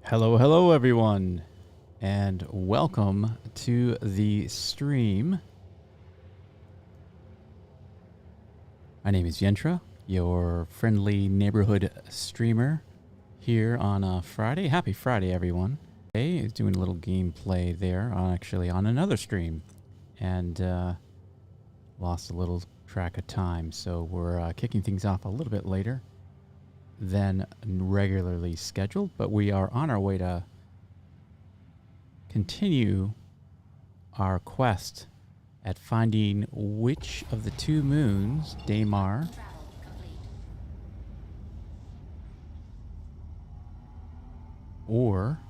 Hello, hello, everyone, and welcome to the stream. My name is Yentra, your friendly neighborhood streamer here on a Friday. Happy Friday, everyone. Today is doing a little gameplay there, actually on another stream, and lost a little track of time, so we're kicking things off a little bit later than regularly scheduled, but we are on our way to continue our quest at finding which of the two moons, Daymar or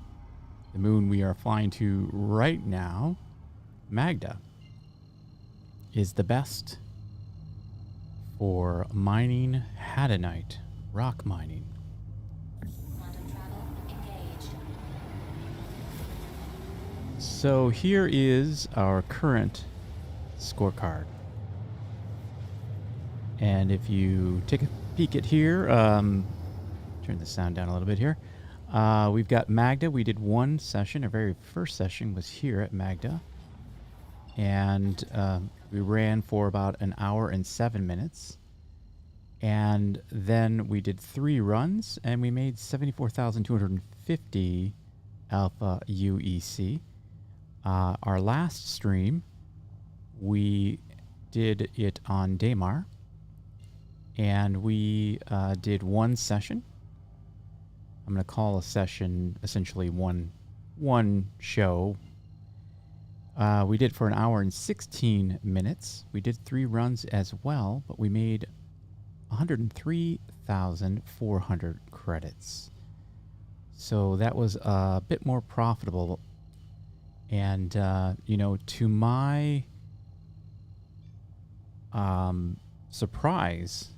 the moon we are flying to right now, Magda, is the best for mining Hadanite, rock mining. So here is our current scorecard. And if you take a peek at here, turn the sound down a little bit here. We've got Magda. We did one session. Our very first session was here at Magda. And we ran for about an hour and 7 minutes. And then we did 3 runs, and we made 74,250 alpha UEC. Our last stream, we did it on Daymar, and we did one session. I'm going to call a session essentially one show. We did for an hour and 16 minutes. We did 3 runs as well, but we made 103,400 credits. So that was a bit more profitable. And, to my surprise,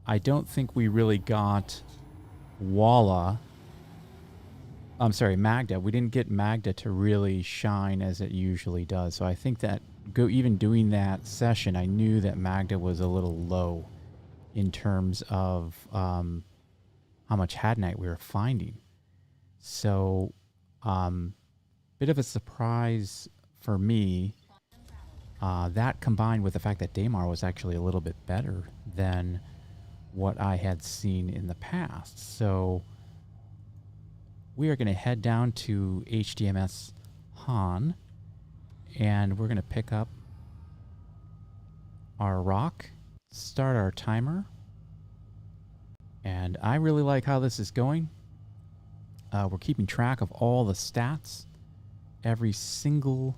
I don't think we really got Magda. We didn't get Magda to really shine as it usually does. So I think that even doing that session, I knew that Magda was a little low in terms of how much Hadanite we were finding. So, bit of a surprise for me. That combined with the fact that Daymar was actually a little bit better than what I had seen in the past. So we are going to head down to HDMS Han, and we're going to pick up our rock, start our timer, and I really like how this is going. We're keeping track of all the stats. Every single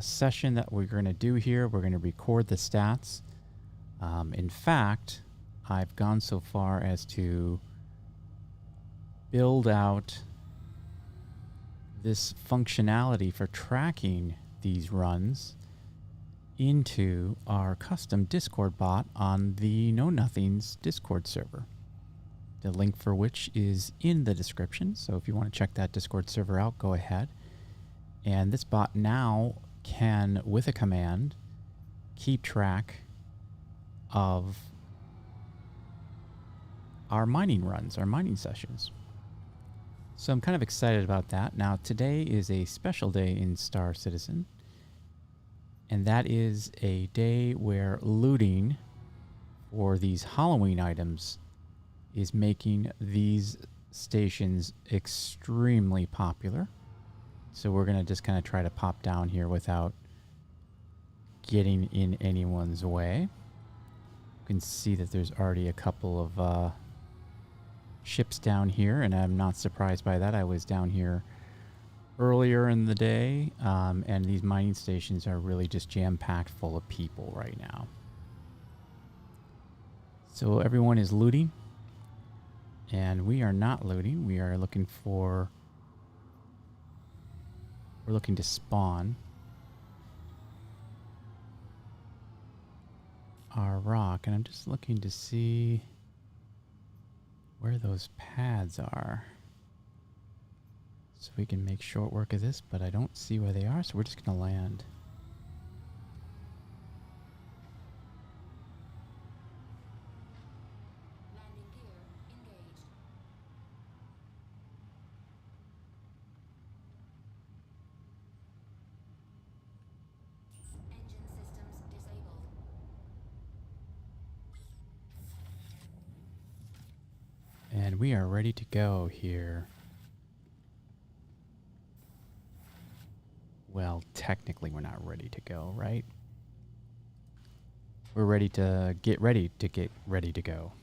session that we're going to do here, we're going to record the stats. In fact, I've gone so far as to build out this functionality for tracking these runs into our custom Discord bot on the Know Nothings Discord server. The link for which is in the description. So if you want to check that Discord server out, go ahead. And this bot now can, with a command, keep track of our mining runs, our mining sessions. So I'm kind of excited about that. Now, today is a special day in Star Citizen. And that is a day where looting for these Halloween items is making these stations extremely popular. So we're going to just kind of try to pop down here without getting in anyone's way. You can see that there's already a couple of ships down here, and I'm not surprised by that. I was down here earlier in the day, and these mining stations are really just jam-packed full of people right now. So everyone is looting, and we are not looting. We are looking for... We're looking to spawn our rock, and I'm just looking to see where those pads are so we can make short work of this, but I don't see where they are, so we're just going to land. And we are ready to go here. Well, technically we're not ready to go, right? We're ready to get ready to go.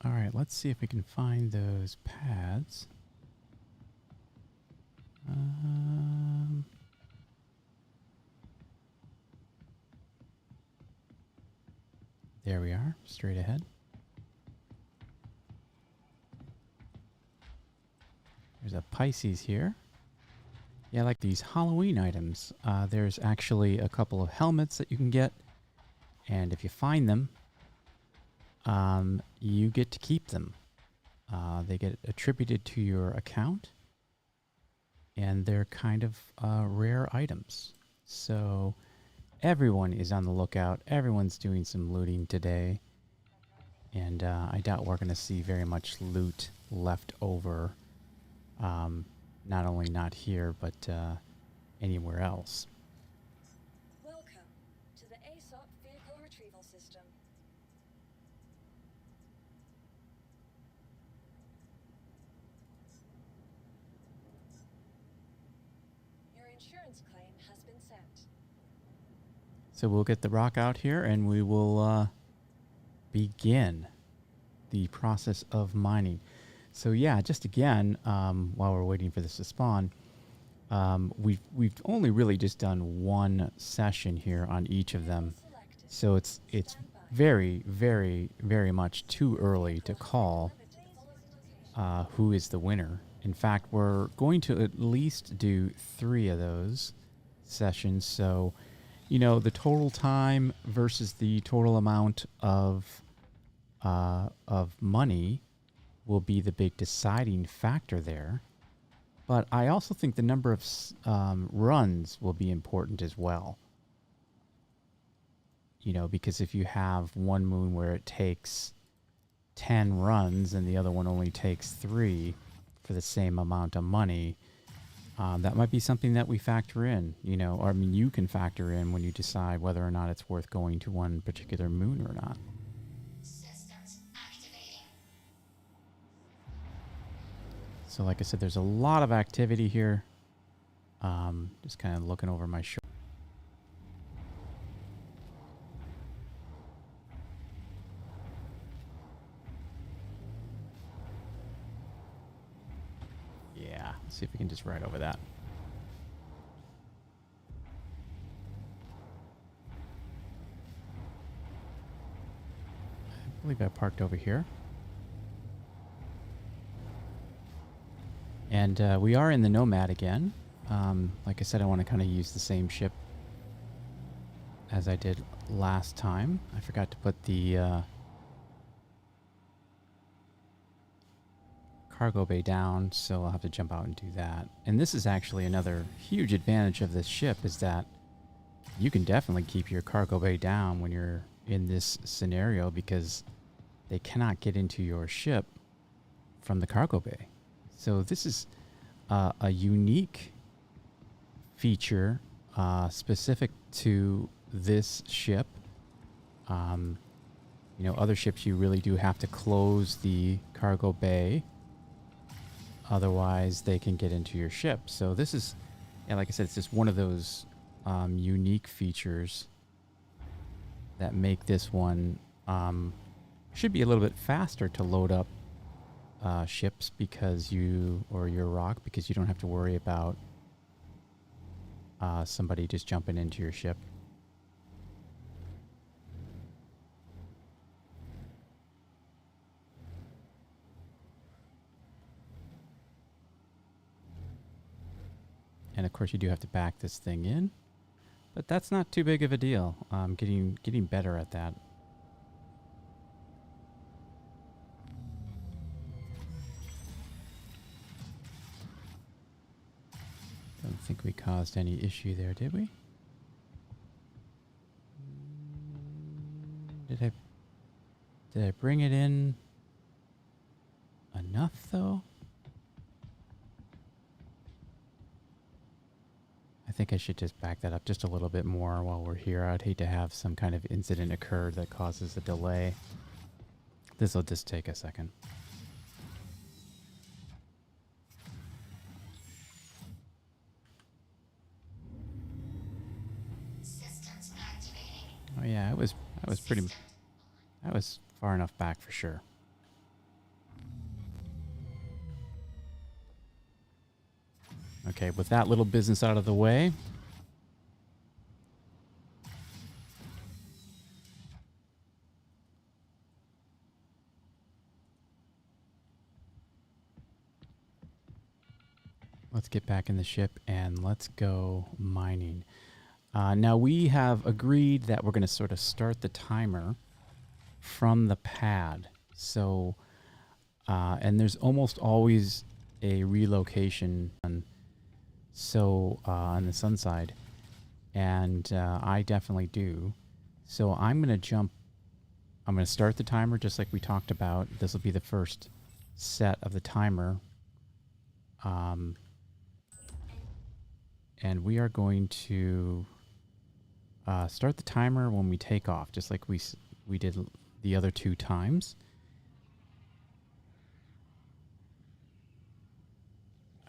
All right, let's see if we can find those pads. There we are, straight ahead. There's a Pisces here. Yeah, I like these Halloween items. There's actually a couple of helmets that you can get. And if you find them, you get to keep them. They get attributed to your account. And they're kind of rare items. So everyone is on the lookout. Everyone's doing some looting today. And I doubt we're going to see very much loot left over. Not only not here, but anywhere else. Welcome to the ASOP vehicle retrieval system. Your insurance claim has been sent. So we'll get the rock out here and we will begin the process of mining. So yeah, just again, while we're waiting for this to spawn, we've only really just done one session here on each of them. So it's very, very, very much too early to call who is the winner. In fact, we're going to at least do 3 of those sessions. So, you know, the total time versus the total amount of money will be the big deciding factor there. But I also think the number of runs will be important as well. You know, because if you have one moon where it takes 10 runs and the other one only takes 3 for the same amount of money, that might be something that we factor in, you know, or I mean, you can factor in when you decide whether or not it's worth going to one particular moon or not. So like I said, there's a lot of activity here. Just kind of looking over my shoulder. Yeah, let's see if we can just ride over that. I believe I parked over here. And we are in the Nomad again. Like I said, I want to kind of use the same ship as I did last time. I forgot to put the cargo bay down, so I'll have to jump out and do that. And this is actually another huge advantage of this ship, is that you can definitely keep your cargo bay down when you're in this scenario, because they cannot get into your ship from the cargo bay. So this is a unique feature specific to this ship. You know, other ships you really do have to close the cargo bay, otherwise they can get into your ship. So this is, yeah, like I said, it's just one of those unique features that make this one should be a little bit faster to load up ships, because your rock, because you don't have to worry about somebody just jumping into your ship. And of course you do have to back this thing in, but that's not too big of a deal. Getting better at that. Don't think we caused any issue there, did we? Did I bring it in enough though? I think I should just back that up just a little bit more while we're here. I'd hate to have some kind of incident occur that causes a delay. This will just take a second. Systems activating. Oh yeah, I was far enough back for sure. Okay, with that little business out of the way, let's get back in the ship and let's go mining. Now we have agreed that we're going to sort of start the timer from the pad. So, and there's almost always a relocation on the sun side, and I definitely do. So I'm going to start the timer just like we talked about. This will be the first set of the timer. And we are going to start the timer when we take off, just like we did the other 2 times.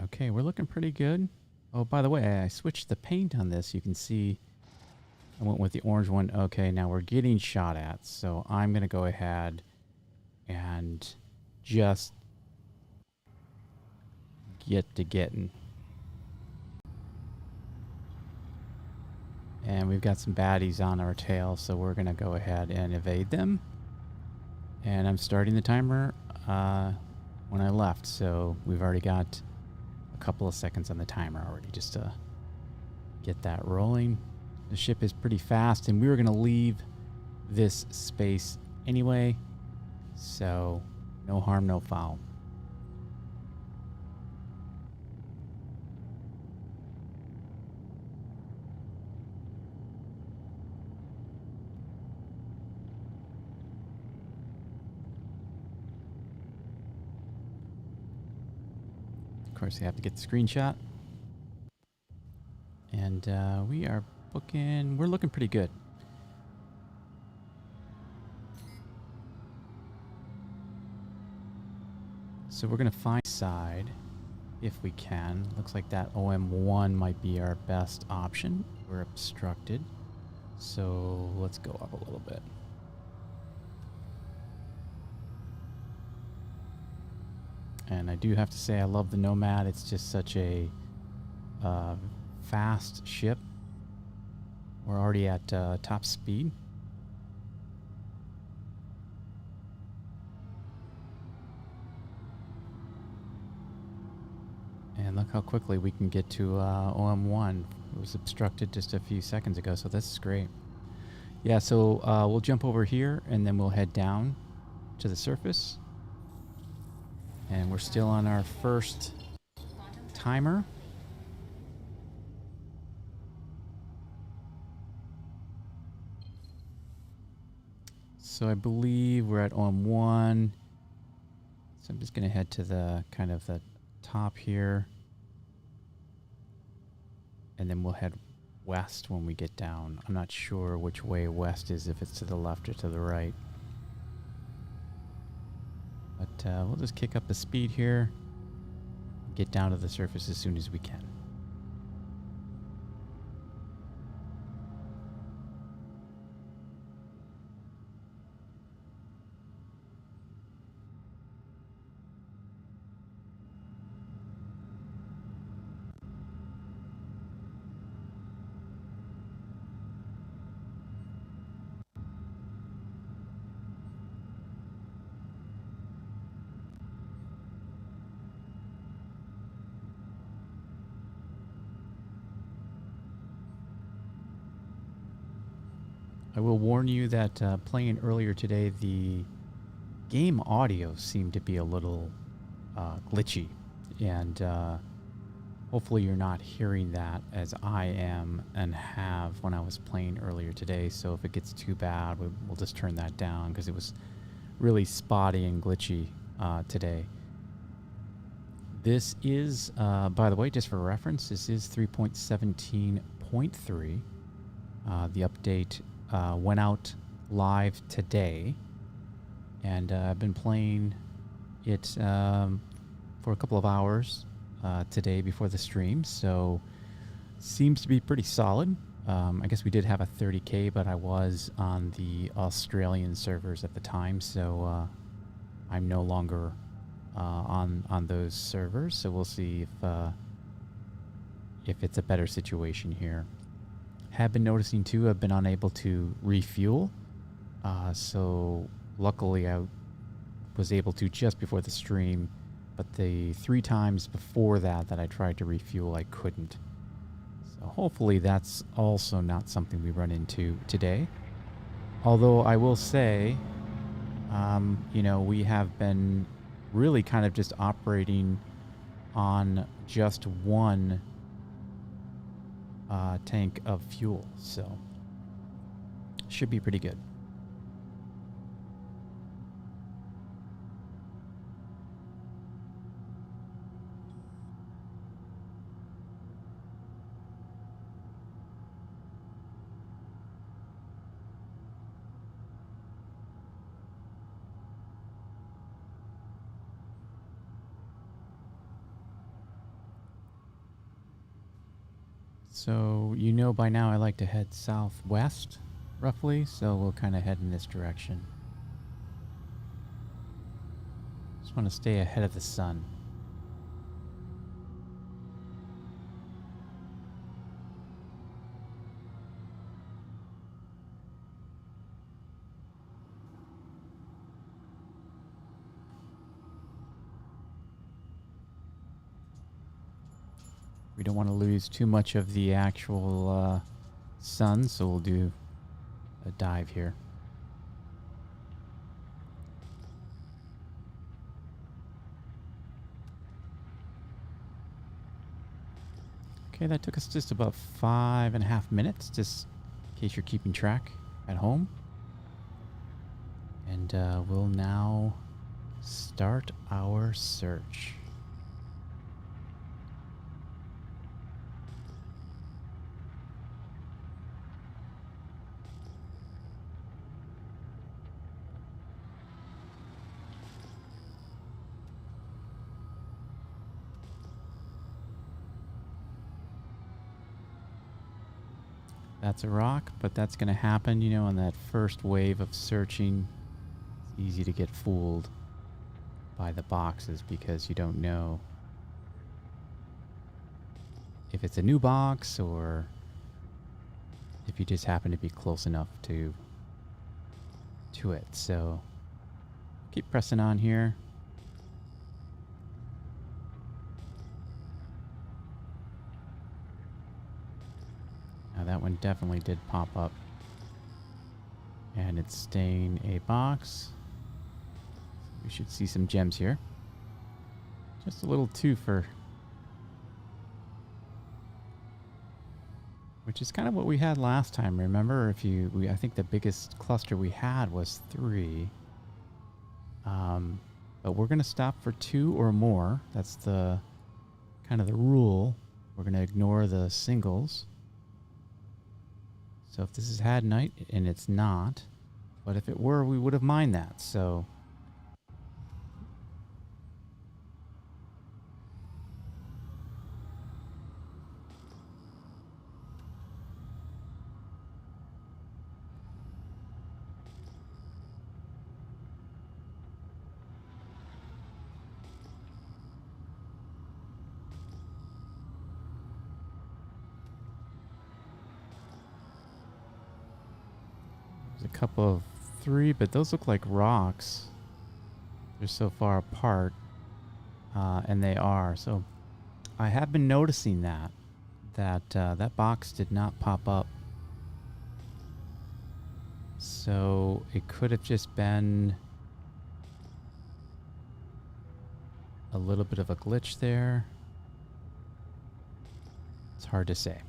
Okay, we're looking pretty good. Oh, by the way, I switched the paint on this. You can see I went with the orange one. Okay, now we're getting shot at. So I'm going to go ahead and just get to getting. And we've got some baddies on our tail, so we're going to go ahead and evade them. And I'm starting the timer when I left, so we've already got a couple of seconds on the timer already just to get that rolling. The ship is pretty fast, and we were going to leave this space anyway, so no harm, no foul. Of course, you have to get the screenshot. And we're looking pretty good. So we're going to find side if we can. Looks like that OM1 might be our best option. We're obstructed. So let's go up a little bit. And I do have to say I love the Nomad. It's just such a fast ship. We're already at top speed. And look how quickly we can get to OM1. It was obstructed just a few seconds ago, so this is great. Yeah, so we'll jump over here, and then we'll head down to the surface. And we're still on our first timer. So I believe we're at OM1. So I'm just going to head to the kind of the top here. And then we'll head west when we get down. I'm not sure which way west is, if it's to the left or to the right. But we'll just kick up the speed here. Get down to the surface as soon as we can. I will warn you that playing earlier today, the game audio seemed to be a little glitchy, and hopefully you're not hearing that as I am and have when I was playing earlier today. So if it gets too bad, we'll just turn that down, because it was really spotty and glitchy today. This is, by the way, just for reference, this is 3.17.3. The update went out live today, and I've been playing it for a couple of hours today before the stream, so seems to be pretty solid. I guess we did have a 30K, but I was on the Australian servers at the time, so I'm no longer on those servers. So we'll see if it's a better situation here. Have been noticing too, I've been unable to refuel. So luckily I was able to just before the stream, but the 3 times before that I tried to refuel, I couldn't. So hopefully that's also not something we run into today. Although I will say, you know, we have been really kind of just operating on just one tank of fuel, so should be pretty good. So you know by now I like to head southwest, roughly, so we'll kind of head in this direction. Just want to stay ahead of the sun. We don't want to lose too much of the actual sun, so we'll do a dive here. Okay, that took us just about 5.5 minutes, just in case you're keeping track at home. And we'll now start our search. That's a rock, but that's going to happen, you know, on that first wave of searching. It's easy to get fooled by the boxes because you don't know if it's a new box or if you just happen to be close enough to it. So keep pressing on here. Now that one definitely did pop up. And it's staying a box. We should see some gems here. Just a little twofer. Which is kind of what we had last time. Remember, I think the biggest cluster we had was 3. But we're going to stop for 2 or more. That's the kind of the rule. We're going to ignore the singles. So if this is Hadanite, and it's not, but if it were, we would have mined that. So a couple of 3, but those look like rocks. They're so far apart, and they are. So I have been noticing that box did not pop up. So it could have just been a little bit of a glitch there. It's hard to say.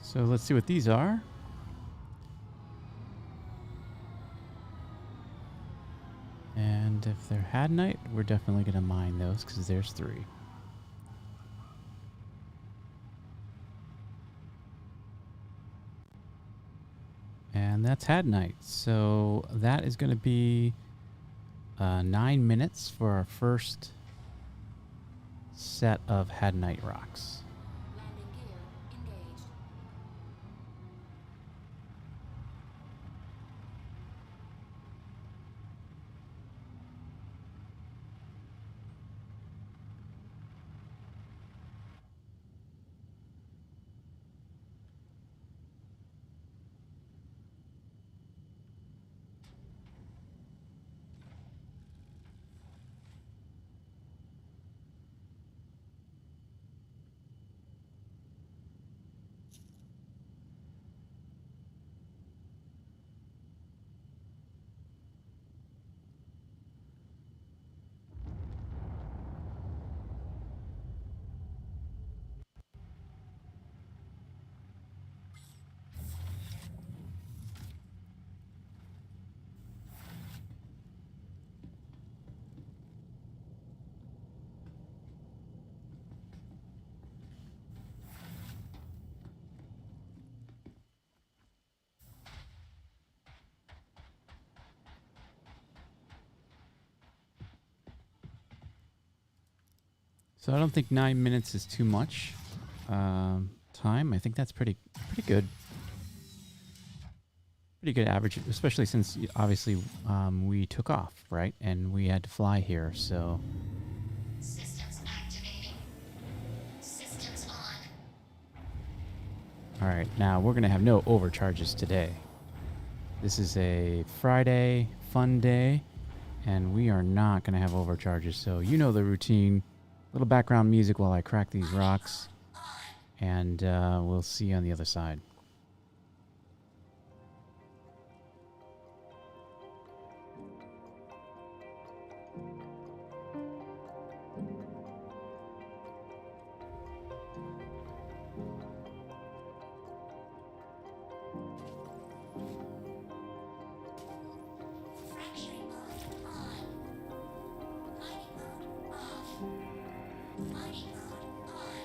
So let's see what these are. And if they're Hadanite, we're definitely going to mine those because there's 3. And that's Hadanite. So that is going to be 9 minutes for our first set of Hadanite rocks. Landing gear engaged. So I don't think 9 minutes is too much time. I think that's pretty good. Pretty good average, especially since obviously we took off, right? And we had to fly here, so... Systems activating. Systems on. All right, now we're going to have no overcharges today. This is a Friday fun day, and we are not going to have overcharges. So you know the routine. Little background music while I crack these rocks, and we'll see you on the other side. Fracturing mode on. Mining mode off. Mining mode on.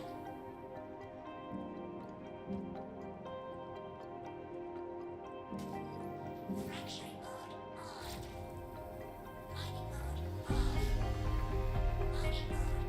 Fracturing mode on. Mining mode off. Mining mode on.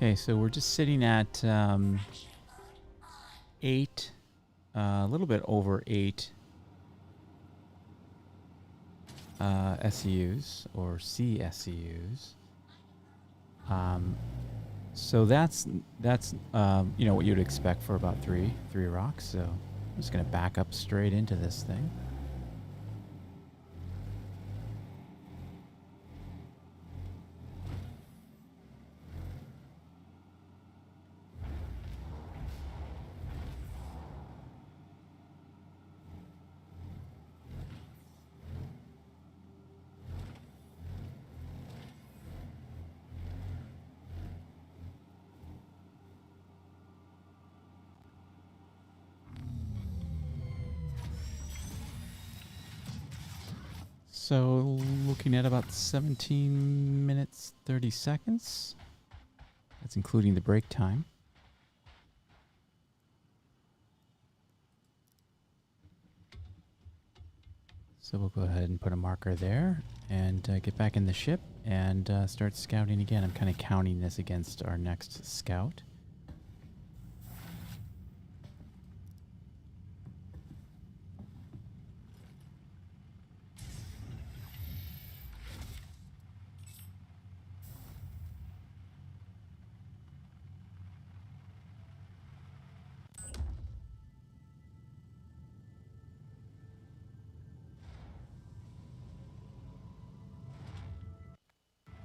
Okay, so we're just sitting at 8, a little bit over 8 SEUs or CSEUs. So that's you know what you'd expect for about three rocks. So I'm just gonna back up straight into this thing. So looking at about 17 minutes, 30 seconds. That's including the break time. So we'll go ahead and put a marker there and get back in the ship and start scouting again. I'm kind of counting this against our next scout.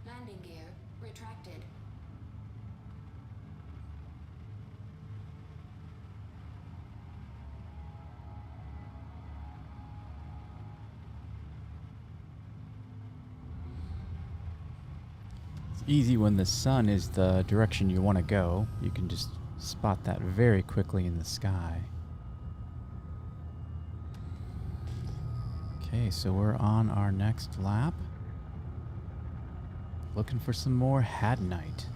Landing gear retracted. It's easy when the sun is the direction you want to go. You can just spot that very quickly in the sky. Okay, so we're on our next lap. Looking for some more Hadanite.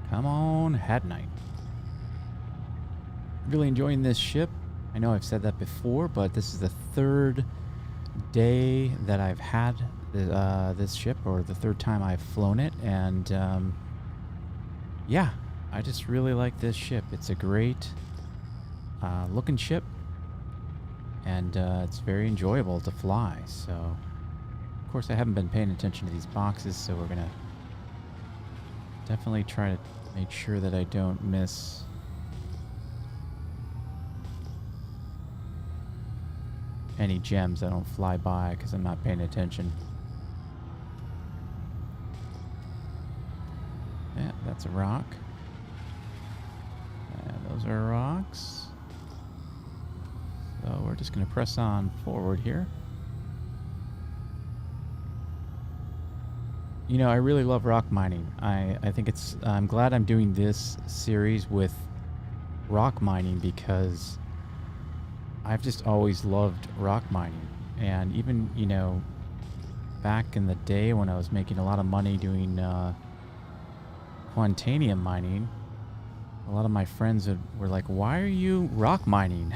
Come on, Hadanite. Really enjoying this ship. I know I've said that before, but this is the third day that I've had this ship, or the third time I've flown it, and yeah, I just really like this ship. It's a great looking ship, and it's very enjoyable to fly. So, of course, I haven't been paying attention to these boxes, so we're gonna definitely try to make sure that I don't miss any gems that don't fly by because I'm not paying attention. Yeah, that's a rock. And those are rocks. So we're just going to press on forward here. You know, I really love rock mining. I think I'm glad I'm doing this series with rock mining because I've just always loved rock mining. And even, you know, back in the day when I was making a lot of money doing quantanium mining, a lot of my friends were like, "Why are you rock mining?"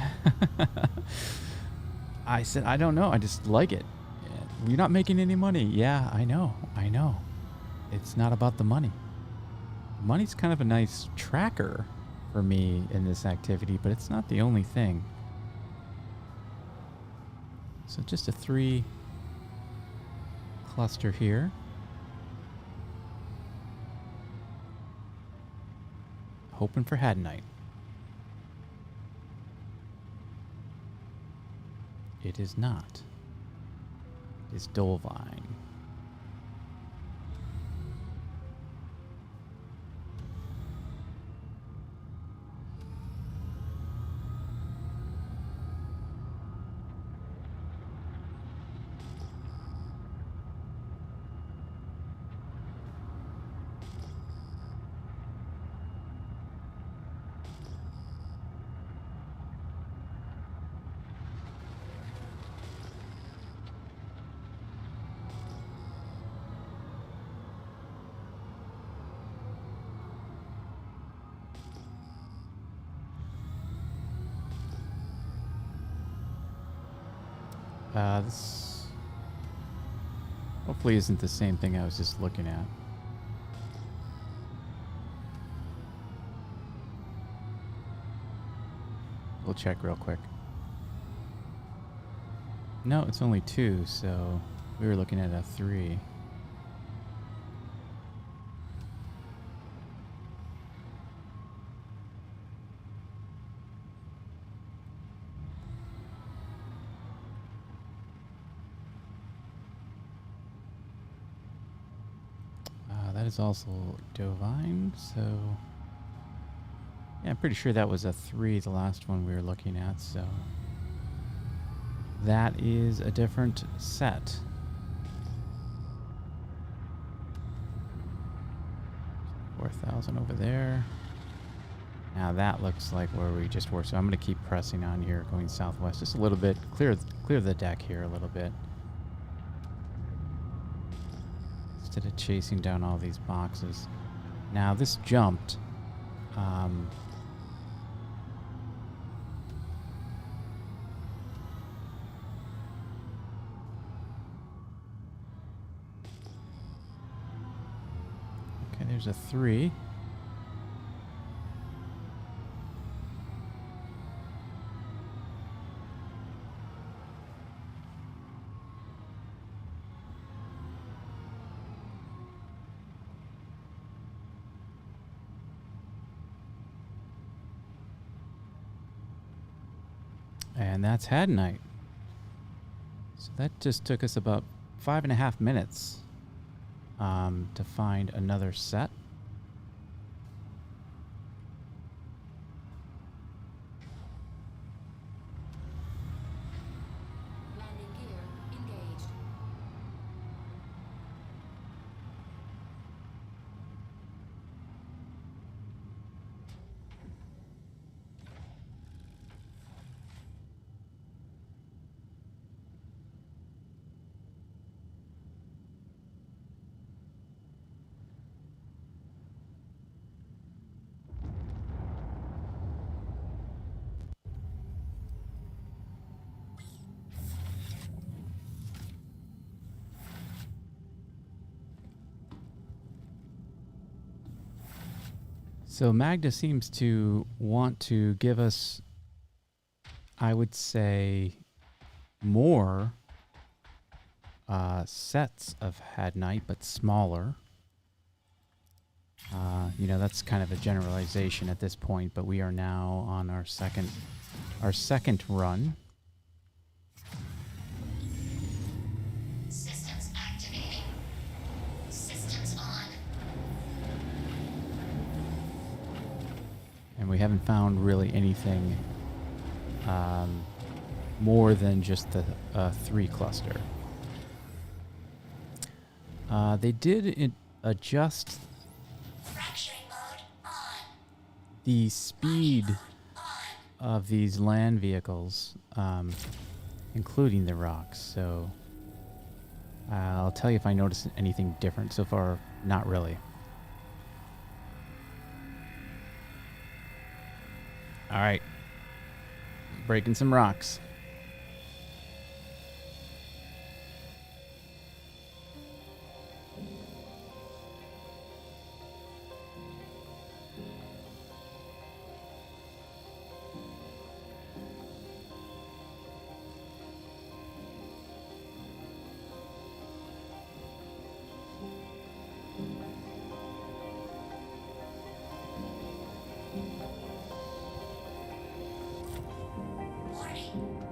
I said, "I don't know. I just like it." "You're not making any money." "Yeah, I know. It's not about the money. Money's kind of a nice tracker for me in this activity, but it's not the only thing." So just a 3 cluster here. Hoping for Hadanite. It is not. It is Dolvine. This hopefully isn't the same thing I was just looking at. check real quick. No, it's only 2, so we were looking at a 3. That is also Dovine, so yeah, I'm pretty sure that was a 3, the last one we were looking at, so that is a different set. 4,000 over there. Now that looks like where we just were, so I'm going to keep pressing on here, going southwest just a little bit, clear the deck here a little bit. Instead of chasing down all these boxes. Now this jumped. Okay, there's a 3. And that's Hadanite. So that just took us about 5.5 minutes to find another set. Landing gear engaged. So Magda seems to want to give us, I would say, more sets of Hadanite, but smaller. You know, that's kind of a generalization at this point, but we are now on our second run. Systems activating. Systems on. And we haven't found really anything more than just the 3 cluster. They did adjust Fracturing mode on. the speed of these land vehicles, including the rocks. So I'll tell you if I notice anything different. So far, not really. All right. Breaking some rocks. Warning.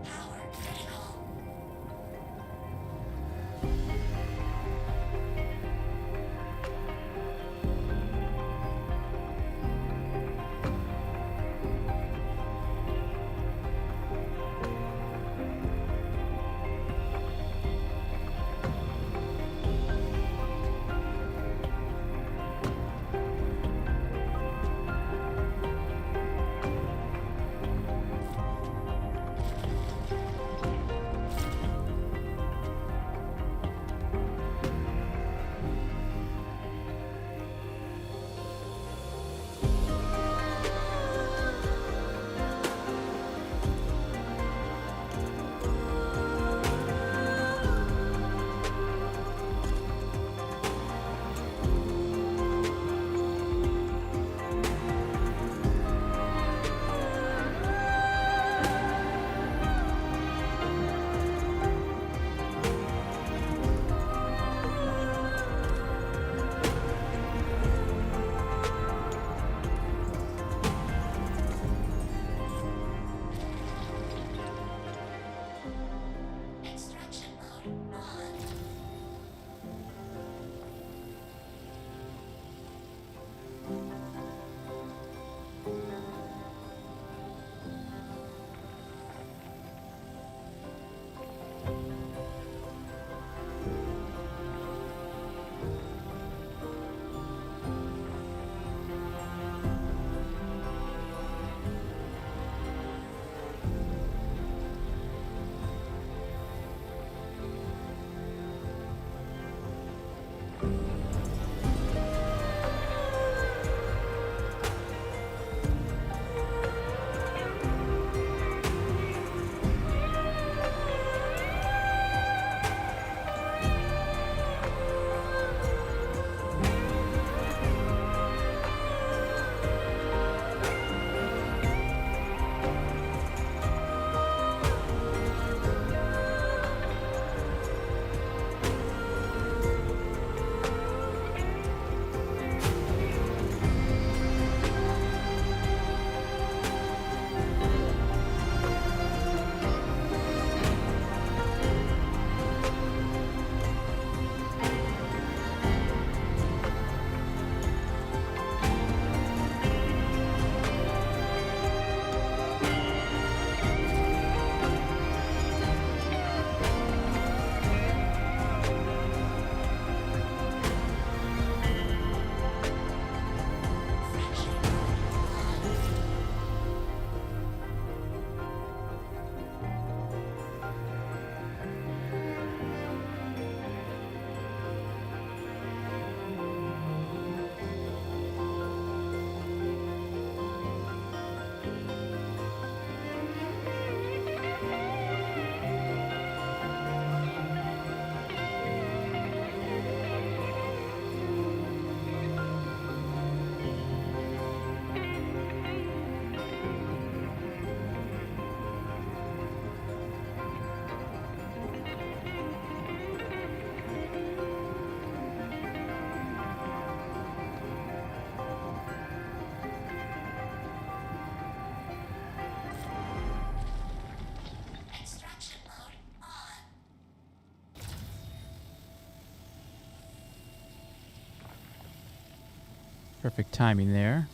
Perfect timing there.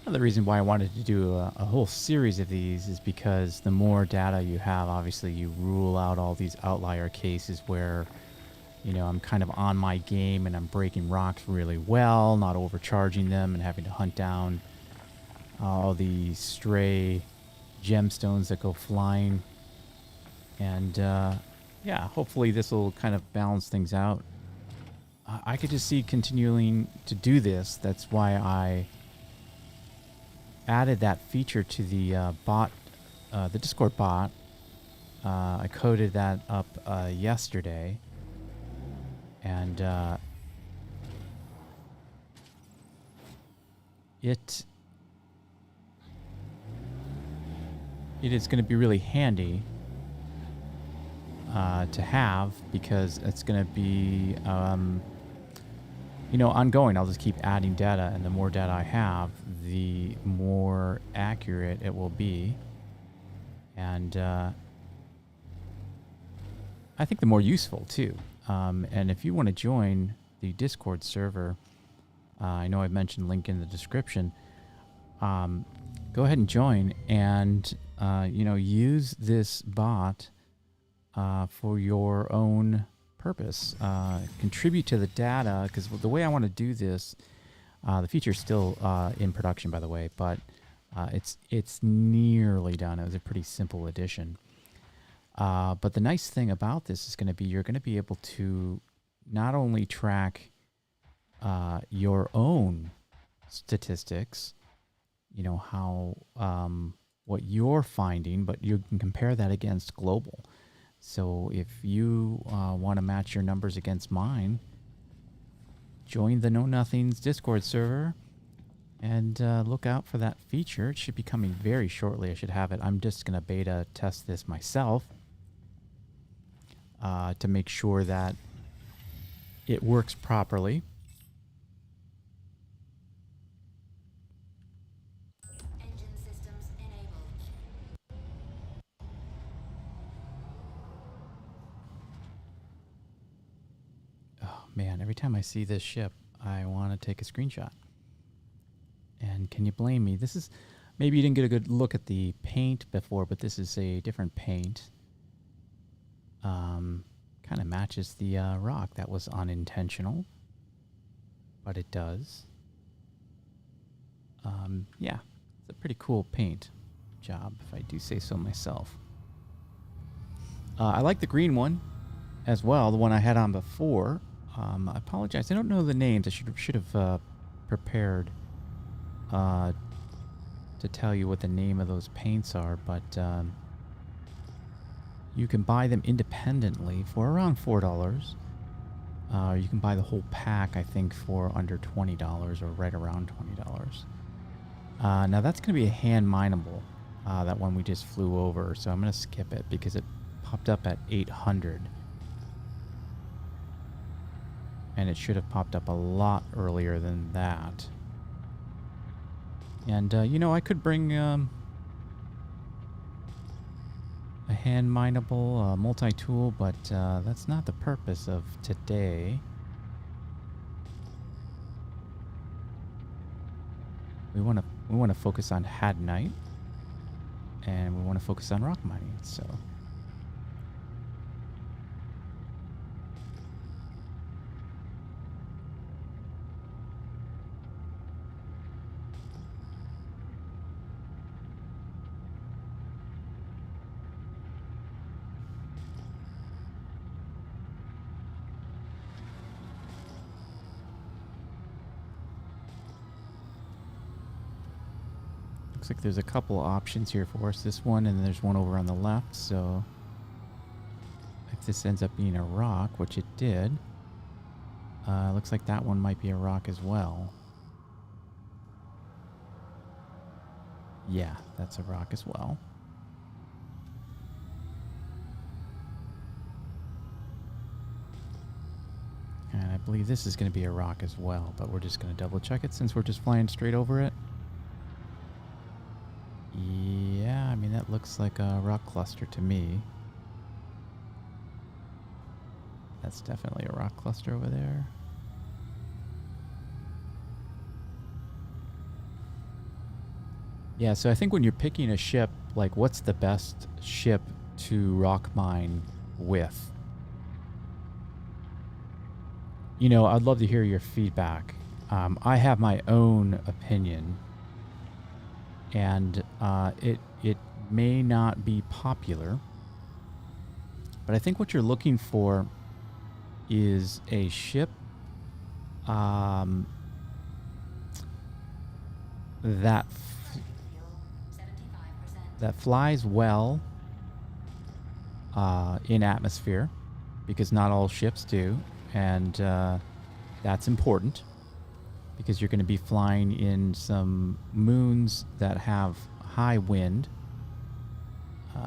Another reason why I wanted to do a whole series of these is because the more data you have, obviously you rule out all these outlier cases where, you know, I'm kind of on my game and I'm breaking rocks really well, not overcharging them and having to hunt down all the stray gemstones that go flying. And yeah, hopefully this will kind of balance things out. I could just see continuing to do this. That's why I added that feature to the bot, the Discord bot. I coded that up yesterday, and it is going to be really handy to have, because it's going to be you know, ongoing. I'll just keep adding data, and the more data I have, the more accurate it will be. And I think the more useful too. And if you want to join the Discord server, I know I've mentioned link in the description. Go ahead and join, and you know, use this bot for your own purpose. Contribute to the data, because the way I want to do this, the feature's still in production, by the way, but it's nearly done. It was a pretty simple addition. But the nice thing about this is going to be, you're going to be able to not only track your own statistics, you know, how what you're finding, but you can compare that against global. So if you want to match your numbers against mine, join the Know Nothings Discord server and look out for that feature. It should be coming very shortly. I should have it. I'm just going to beta test this myself to make sure that it works properly. Engine systems enabled. Oh man, every time I see this ship, I want to take a screenshot. And can you blame me? This is, maybe you didn't get a good look at the paint before, but this is a different paint. Kind of matches the rock. That was unintentional, but it does. Yeah, it's a pretty cool paint job, if I do say so myself. I like the green one as well, the one I had on before. I apologize, I don't know the names. I should have prepared to tell you what the name of those paints are, but you can buy them independently for around $4. You can buy the whole pack, I think, for under $20, or right around $20. Now that's going to be a hand mineable, that one we just flew over, so I'm going to skip it because it popped up at 800. And it should have popped up a lot earlier than that. And, you know, I could bring a hand mineable multi-tool, but that's not the purpose of today. We want to focus on Hadanite, and we want to focus on rock mining. So looks like there's a couple options here for us. This one, and then there's one over on the left. So if this ends up being a rock, which it did, looks like that one might be a rock as well. Yeah, that's a rock as well. And I believe this is going to be a rock as well, but we're just going to double check it since we're just flying straight over it. Yeah, I mean, that looks like a rock cluster to me. That's definitely a rock cluster over there. Yeah, so I think when you're picking a ship, like what's the best ship to rock mine with? You know, I'd love to hear your feedback. I have my own opinion, and it may not be popular, but I think what you're looking for is a ship um, that Fuel 75%. that flies well in atmosphere, because not all ships do, and that's important because you're going to be flying in some moons that have high wind.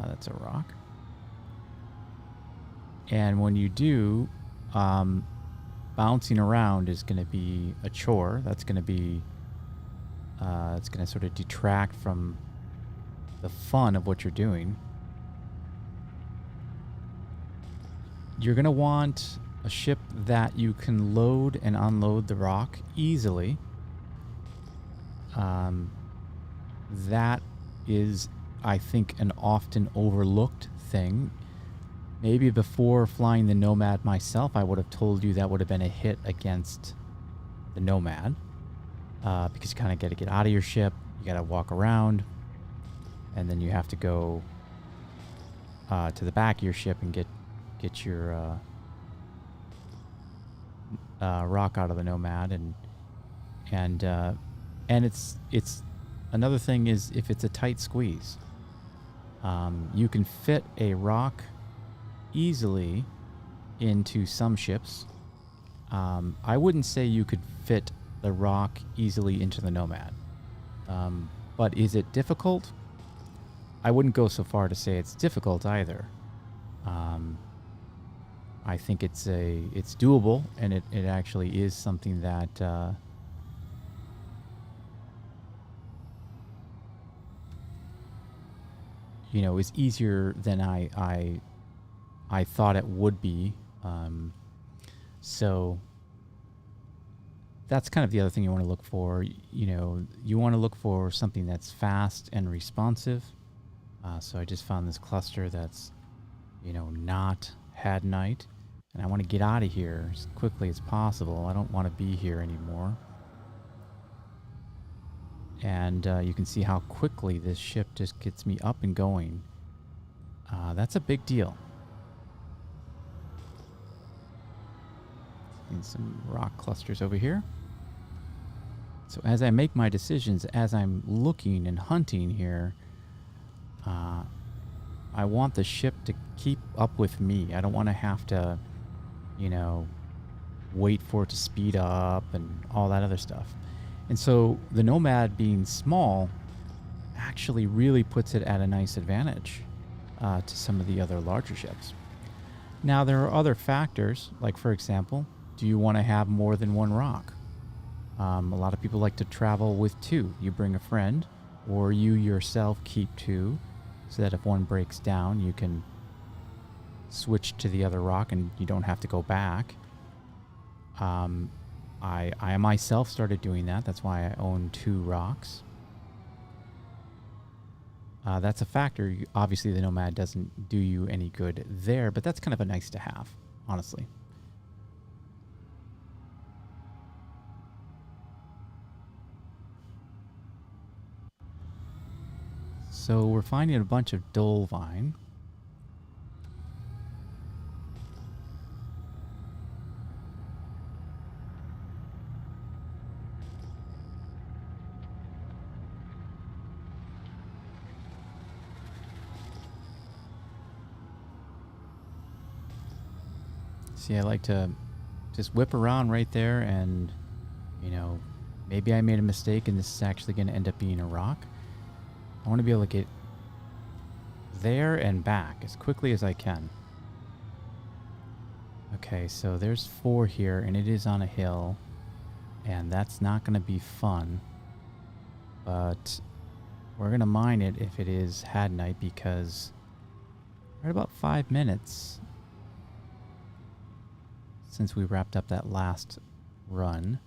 That's a rock. And when you do, bouncing around is going to be a chore. That's going to be, it's going to sort of detract from the fun of what you're doing. You're going to want a ship that you can load and unload the rock easily. That is, I think, an often overlooked thing. Maybe before flying the Nomad myself, I would have told you that would have been a hit against the Nomad. Because you kind of got to get out of your ship, you got to walk around, and then you have to go to the back of your ship and get your rock out of the Nomad, and it's another thing is if it's a tight squeeze, you can fit a rock easily into some ships. I wouldn't say you could fit the rock easily into the Nomad, but is it difficult? I wouldn't go so far to say it's difficult either. I think it's doable, and it actually is something that is easier than I thought it would be. So that's kind of the other thing you want to look for. You want to look for something that's fast and responsive. So I just found this cluster that's, not Hadanite, and I want to get out of here as quickly as possible. I don't want to be here anymore. And you can see how quickly this ship just gets me up and going. That's a big deal. And some rock clusters over here. So as I make my decisions, as I'm looking and hunting here, I want the ship to keep up with me. I don't want to have to, wait for it to speed up and all that other stuff. And so the Nomad being small actually really puts it at a nice advantage to some of the other larger ships. Now, there are other factors, like, for example, do you want to have more than one rock? A lot of people like to travel with two. You bring a friend, or you yourself keep two, so that if one breaks down, you can switch to the other rock and you don't have to go back. I myself started doing that. That's why I own two rocks. That's a factor. Obviously, the Nomad doesn't do you any good there, but that's kind of a nice to have, honestly. So we're finding a bunch of dole vine. See, I like to just whip around right there and, maybe I made a mistake and this is actually going to end up being a rock. I want to be able to get there and back as quickly as I can. Okay, so there's 4 here, and it is on a hill, and that's not going to be fun. But we're going to mine it if it is Hadanite, because we're at about 5 minutes since we wrapped up that last run.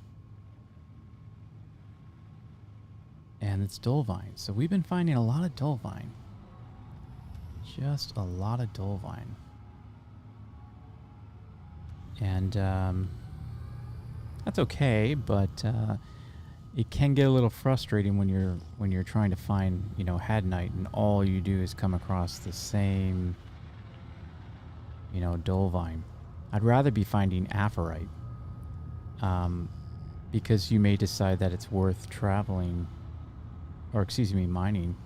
And it's Dolvine. So we've been finding a lot of Dolvine. Just a lot of Dolvine. And that's okay, but it can get a little frustrating when you're trying to find, you know, Hadanite, and all you do is come across the same, you know, Dolvine. I'd rather be finding Apherite, because you may decide that it's worth traveling, or excuse me, mining.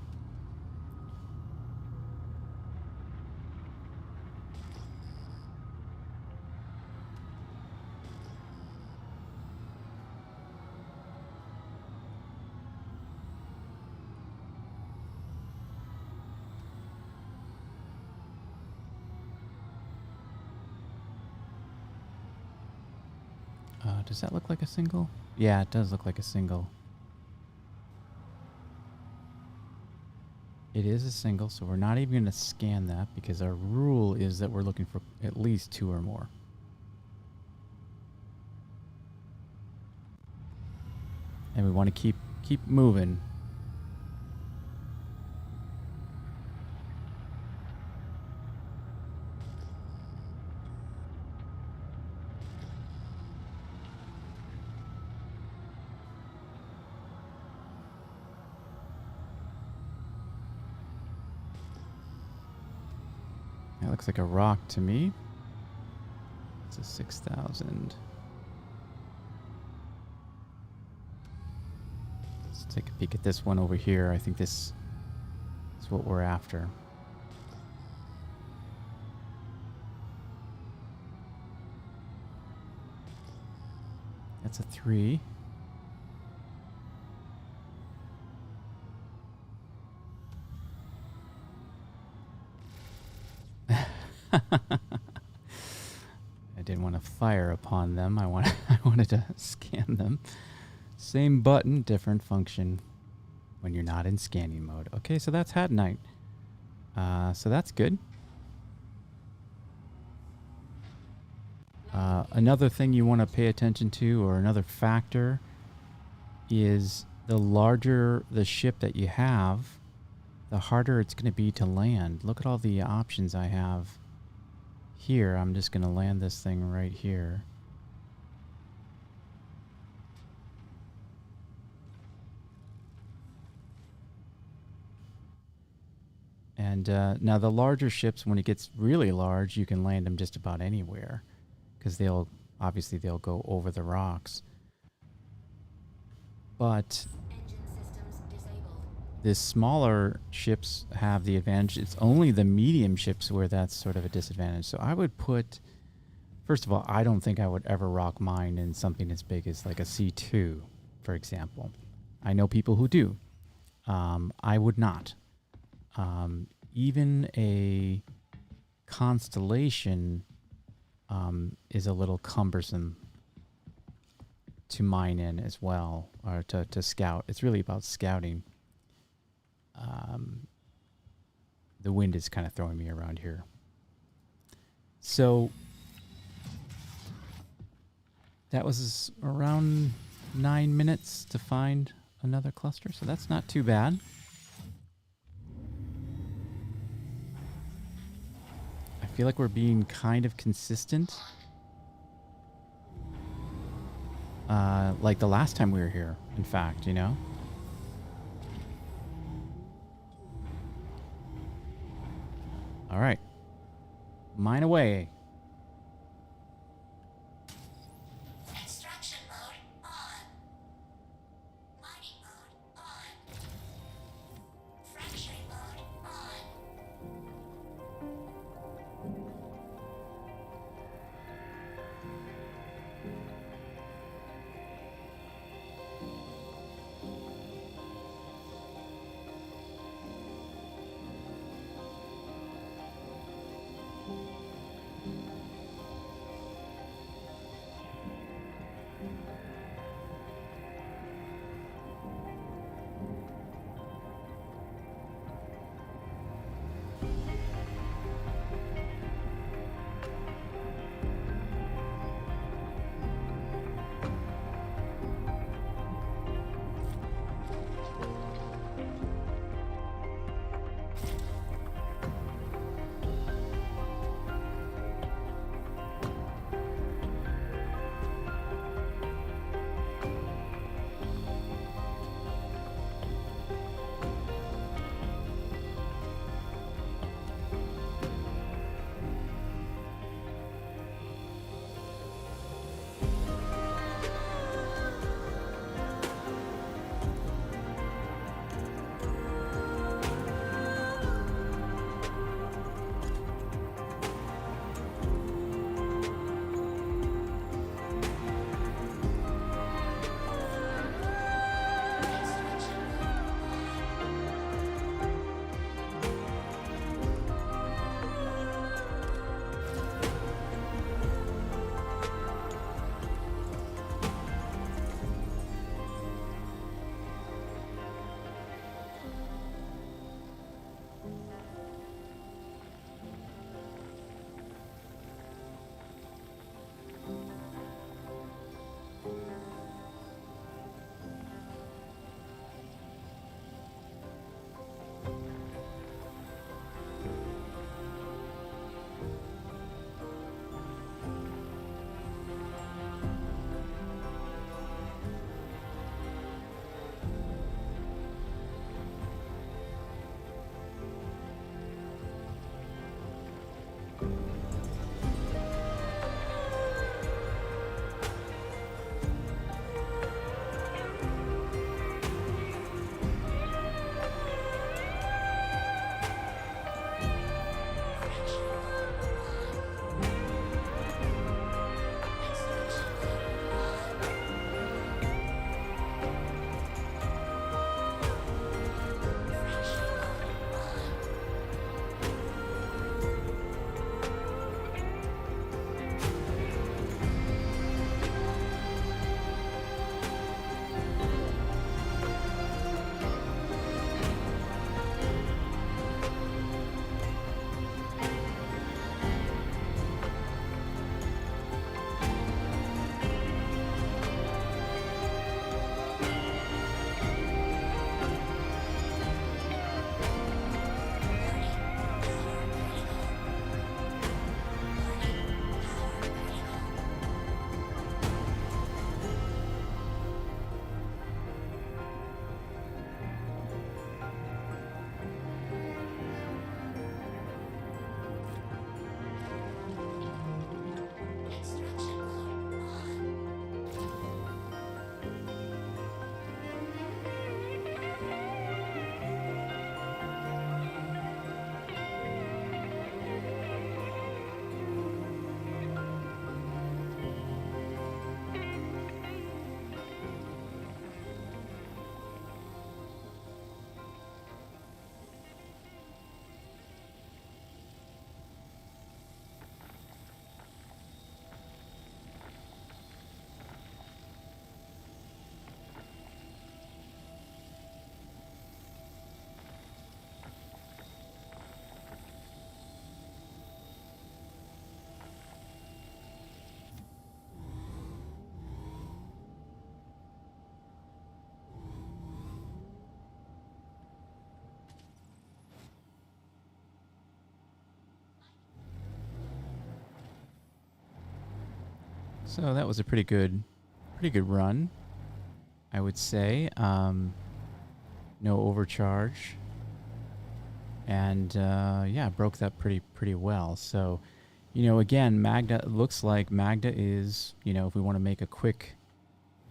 Does that look like a single? Yeah, it does look like a single. It is a single, so we're not even going to scan that because our rule is that we're looking for at least 2 or more. And we want to keep moving. That looks like a rock to me. It's a 6,000. Let's take a peek at this one over here. I think this is what we're after. That's a 3. I didn't want to fire upon them. I wanted to scan them. Same button, different function when you're not in scanning mode. Okay, so that's Hadanite. So that's good. Another thing you want to pay attention to, or another factor, is the larger the ship that you have, the harder it's going to be to land. Look at all the options I have here. I'm just going to land this thing right here. And now the larger ships, when it gets really large, you can land them just about anywhere, because they'll go over the rocks. But the smaller ships have the advantage. It's only the medium ships where that's sort of a disadvantage. So I would put, first of all, I don't think I would ever rock mine in something as big as like a C2, for example. I know people who do. I would not. Even a Constellation is a little cumbersome to mine in as well, or to scout. It's really about scouting. The wind is kind of throwing me around here. So that was around 9 minutes to find another cluster, so that's not too bad. I feel like we're being kind of consistent. Like the last time we were here, in fact, you know? All right. Mine away. Extraction mode on. Mining mode on. Fracturing mode on. So that was a pretty good run, I would say. No overcharge, and yeah, broke that pretty well. So, again, Magda looks like Magda is, if we want to make a quick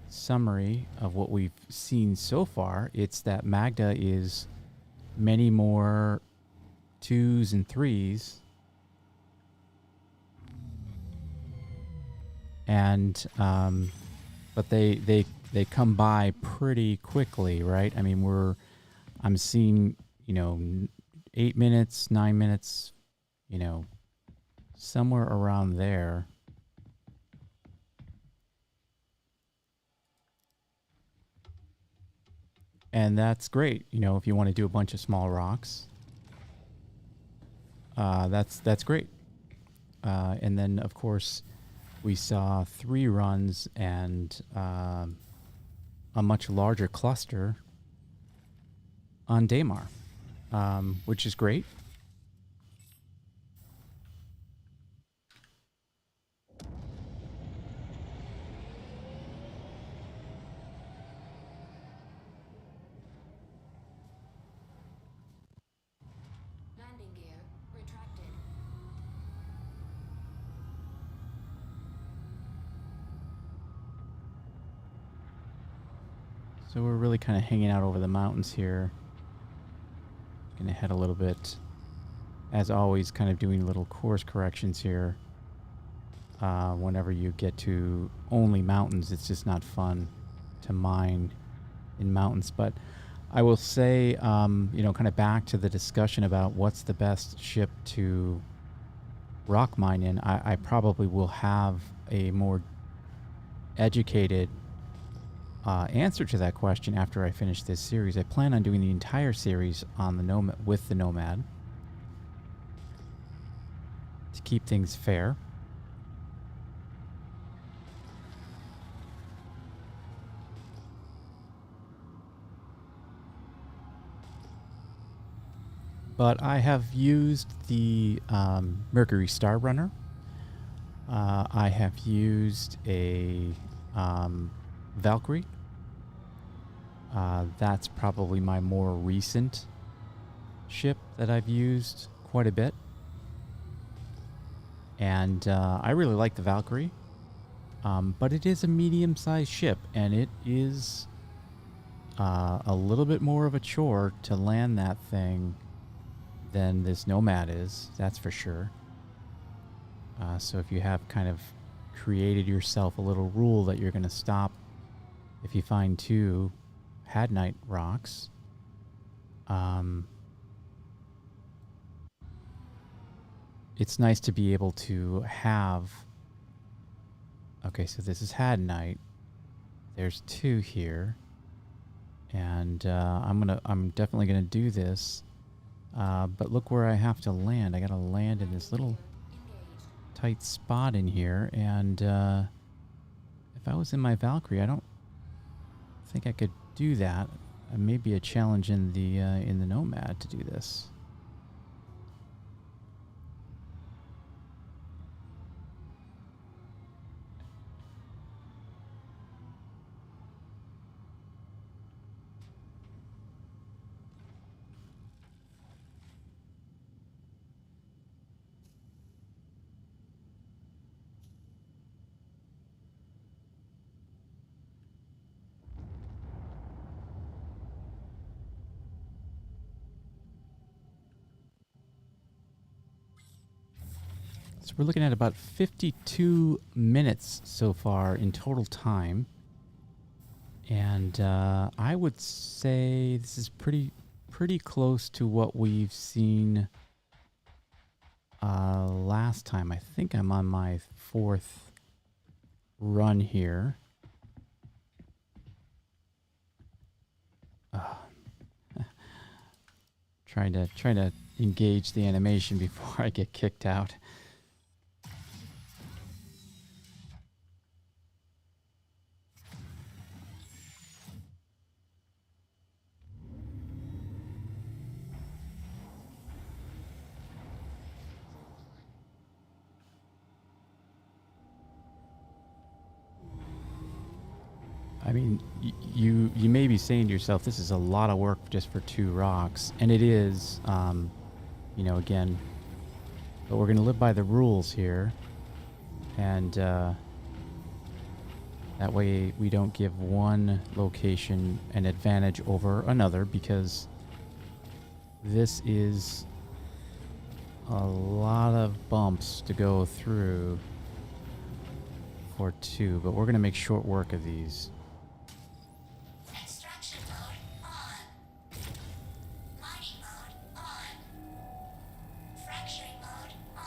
summary of what we've seen so far, it's that Magda is many more 2s and 3s, and but they come by pretty quickly, right? I mean, I'm seeing 8 minutes, 9 minutes, somewhere around there. And that's great, if you want to do a bunch of small rocks. That's great. And then, of course, we saw 3 runs and a much larger cluster on Daymar, which is great. Landing gear retracted. So we're really kind of hanging out over the mountains here. Gonna head a little bit, as always, kind of doing little course corrections here. Whenever you get to only mountains, it's just not fun to mine in mountains. But I will say, kind of back to the discussion about what's the best ship to rock mine in, I probably will have a more educated answer to that question after I finish this series. I plan on doing the entire series on the Nomad with the Nomad to keep things fair. But I have used the Mercury Star Runner. I have used a Valkyrie. That's probably my more recent ship that I've used quite a bit. And I really like the Valkyrie. But it is a medium-sized ship, and it is a little bit more of a chore to land that thing than this Nomad is, that's for sure. So if you have kind of created yourself a little rule that you're going to stop if you find 2 Hadanite rocks, it's nice to be able to have... Okay, so this is Hadanite. There's 2 here. And I'm definitely gonna do this. But look where I have to land. I gotta land in this little tight spot in here, and if I was in my Valkyrie, I don't think I could do that. It may be a challenge in the Nomad to do this. So we're looking at about 52 minutes so far in total time. And I would say this is pretty close to what we've seen last time. I think I'm on my 4th run here. Trying to engage the animation before I get kicked out. I mean, you may be saying to yourself, this is a lot of work just for 2 rocks, and it is. You know, again, but we're going to live by the rules here, and that way we don't give one location an advantage over another, because this is a lot of bumps to go through for 2, but we're going to make short work of these. Extraction mode on. Mining mode on. Fracturing mode on.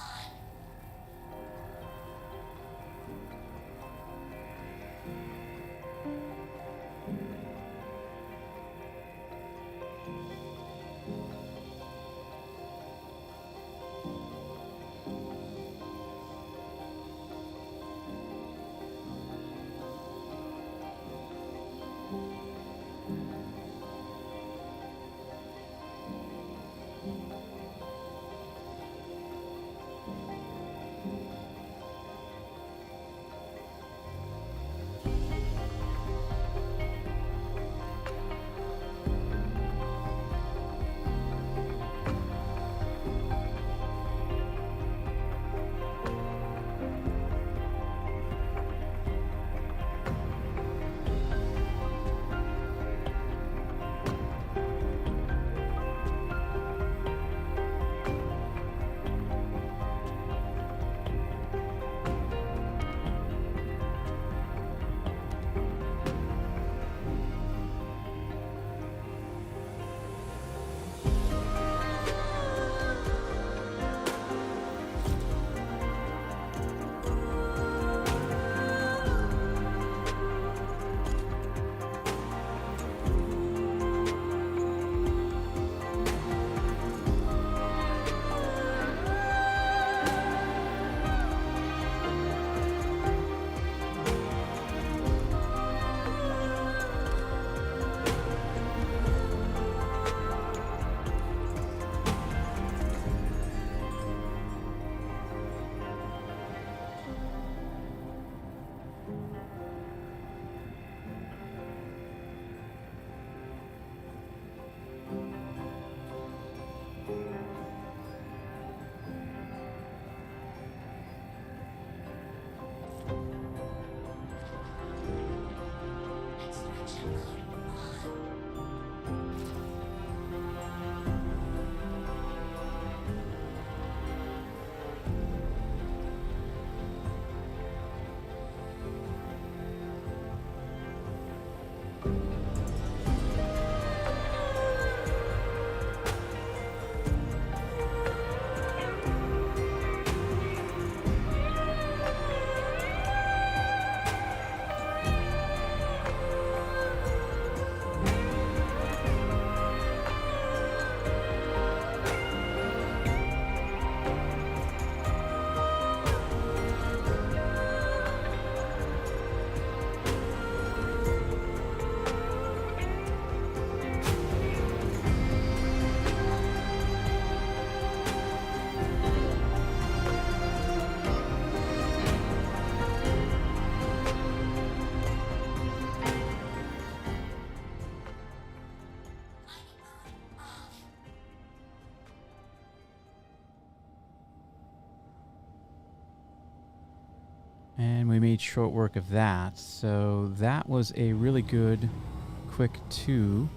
And we made short work of that. So that was a really good quick 2.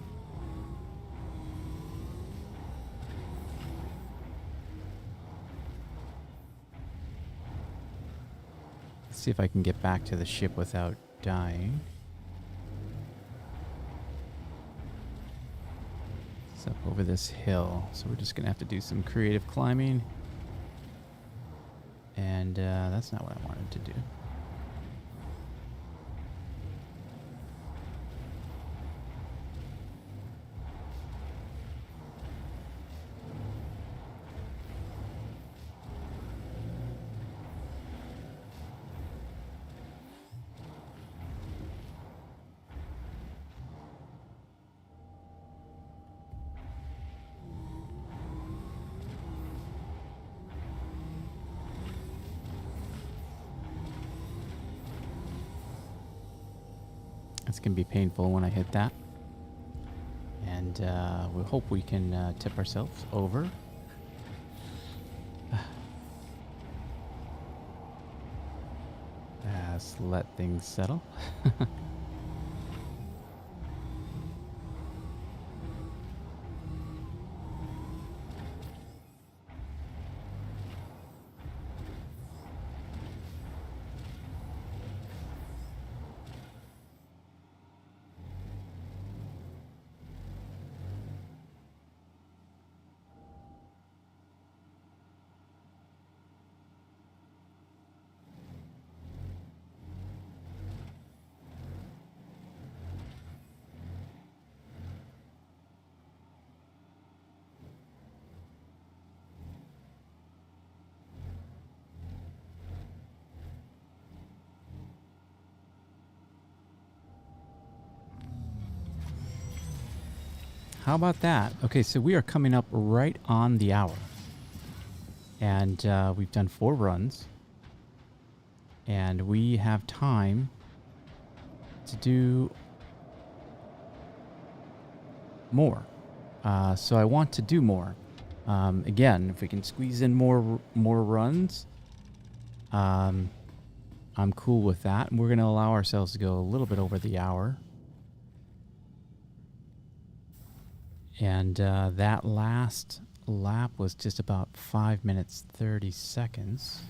Let's see if I can get back to the ship without dying. It's up over this hill, so we're just gonna have to do some creative climbing. And that's not what I wanted to do. That's going to be painful when I hit that. And we hope we can tip ourselves over. Just let things settle. How about that? Okay, so we are coming up right on the hour. And we've done 4 runs. And we have time to do more. So I want to do more. Again, if we can squeeze in more runs, I'm cool with that. And we're going to allow ourselves to go a little bit over the hour. And that last lap was just about 5 minutes, 30 seconds.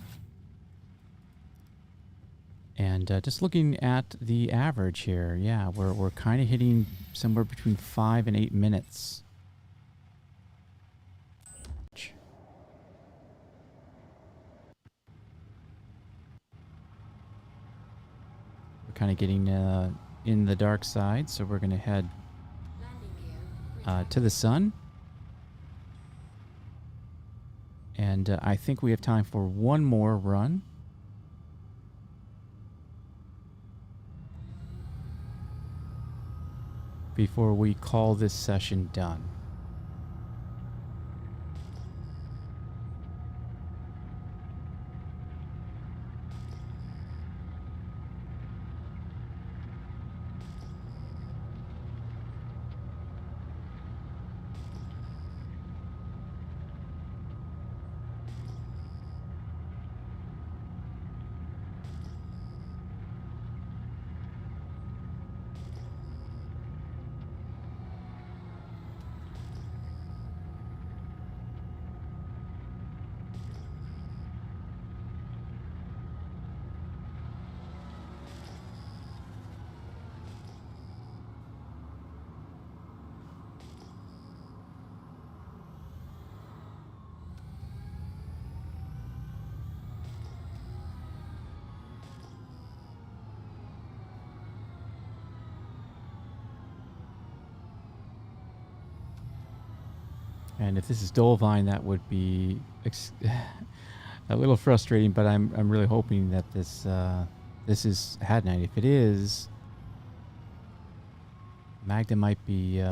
And just looking at the average here, yeah, we're kind of hitting somewhere between 5 and 8 minutes. We're kind of getting in the dark side, so we're going to head to the sun. And I think we have time for one more run. Before we call this session done. And if this is Dolvine, that would be a little frustrating. But I'm really hoping that this is Hadanite. If it is, Magda might be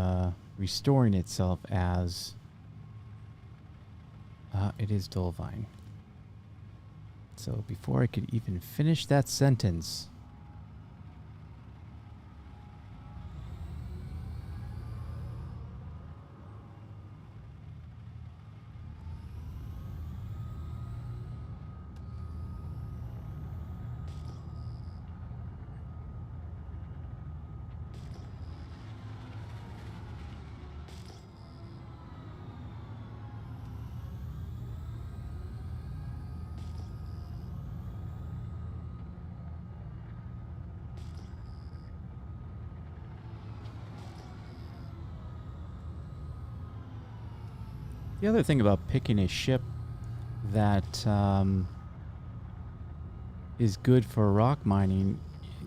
restoring itself as it is Dolvine. So before I could even finish that sentence. The other thing about picking a ship that is good for rock mining,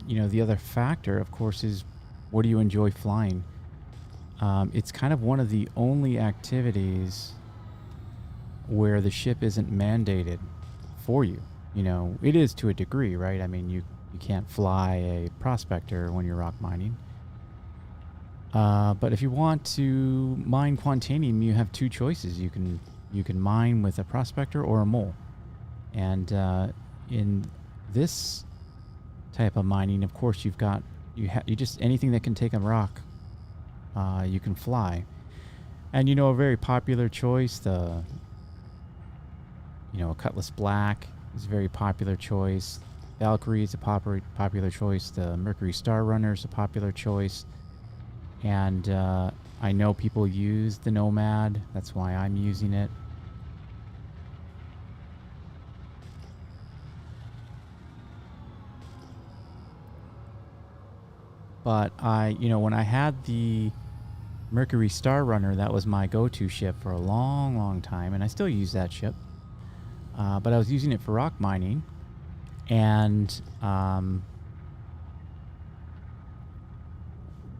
you know, the other factor, of course, is what do you enjoy flying? It's kind of one of the only activities where the ship isn't mandated for you. You know, it is to a degree, right? I mean, you can't fly a prospector when you're rock mining. But if you want to mine Quantanium, you have 2 choices. You can mine with a prospector or a mole. And in this type of mining, of course, you've got You just anything that can take a rock, you can fly. And a very popular choice, a Cutlass Black is a very popular choice. Valkyrie is a popular choice. The Mercury Star Runner is a popular choice. And I know people use the Nomad. That's why I'm using it. But when I had the Mercury Star Runner, that was my go-to ship for a long, long time. And I still use that ship. But I was using it for rock mining. And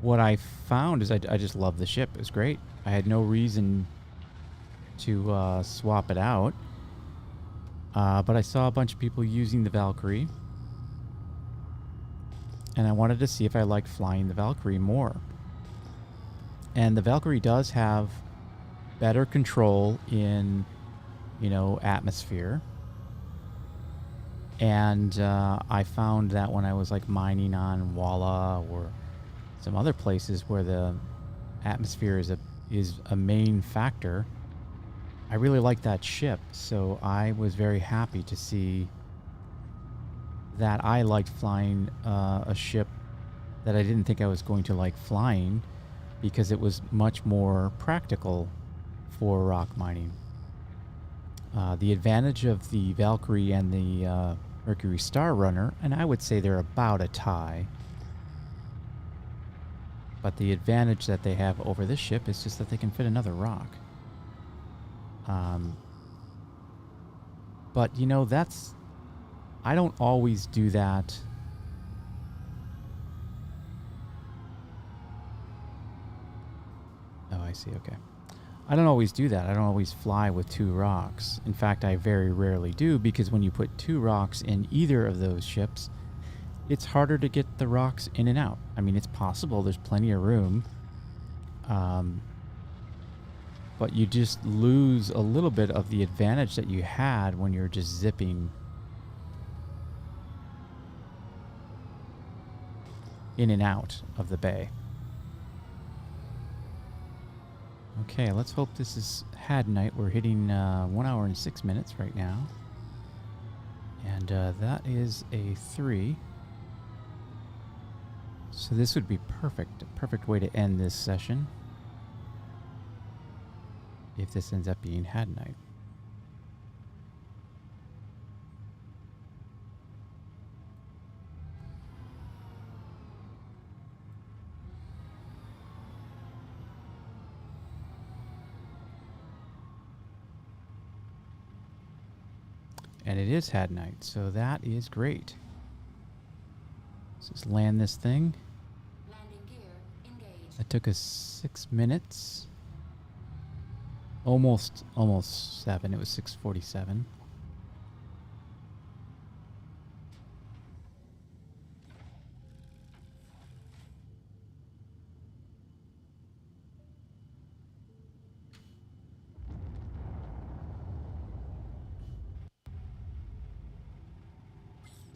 what I found is I just love the ship. It was great. I had no reason to swap it out. But I saw a bunch of people using the Valkyrie. And I wanted to see if I liked flying the Valkyrie more. And the Valkyrie does have better control in, atmosphere. And I found that when I was like mining on Walla or some other places where the atmosphere is a main factor, I really liked that ship. So I was very happy to see that I liked flying a ship that I didn't think I was going to like flying, because it was much more practical for rock mining. The advantage of the Valkyrie and the Mercury Star Runner, and I would say they're about a tie, but the advantage that they have over this ship is just that they can fit another rock. But I don't always do that. Oh, I see. Okay. I don't always do that. I don't always fly with two rocks. In fact, I very rarely do, because when you put two rocks in either of those ships, it's harder to get the rocks in and out. I mean, it's possible. There's plenty of room. But you just lose a little bit of the advantage that you had when you're just zipping in and out of the bay. Okay, let's hope this is Hadanite. We're hitting 1 hour and 6 minutes right now. And that is a 3. So this would be perfect. A perfect way to end this session, if this ends up being Hadanite. And it is Hadanite, so that is great. Let's just land this thing. Landing gear engaged. That took us 6 minutes. Almost 7. It was 6:47.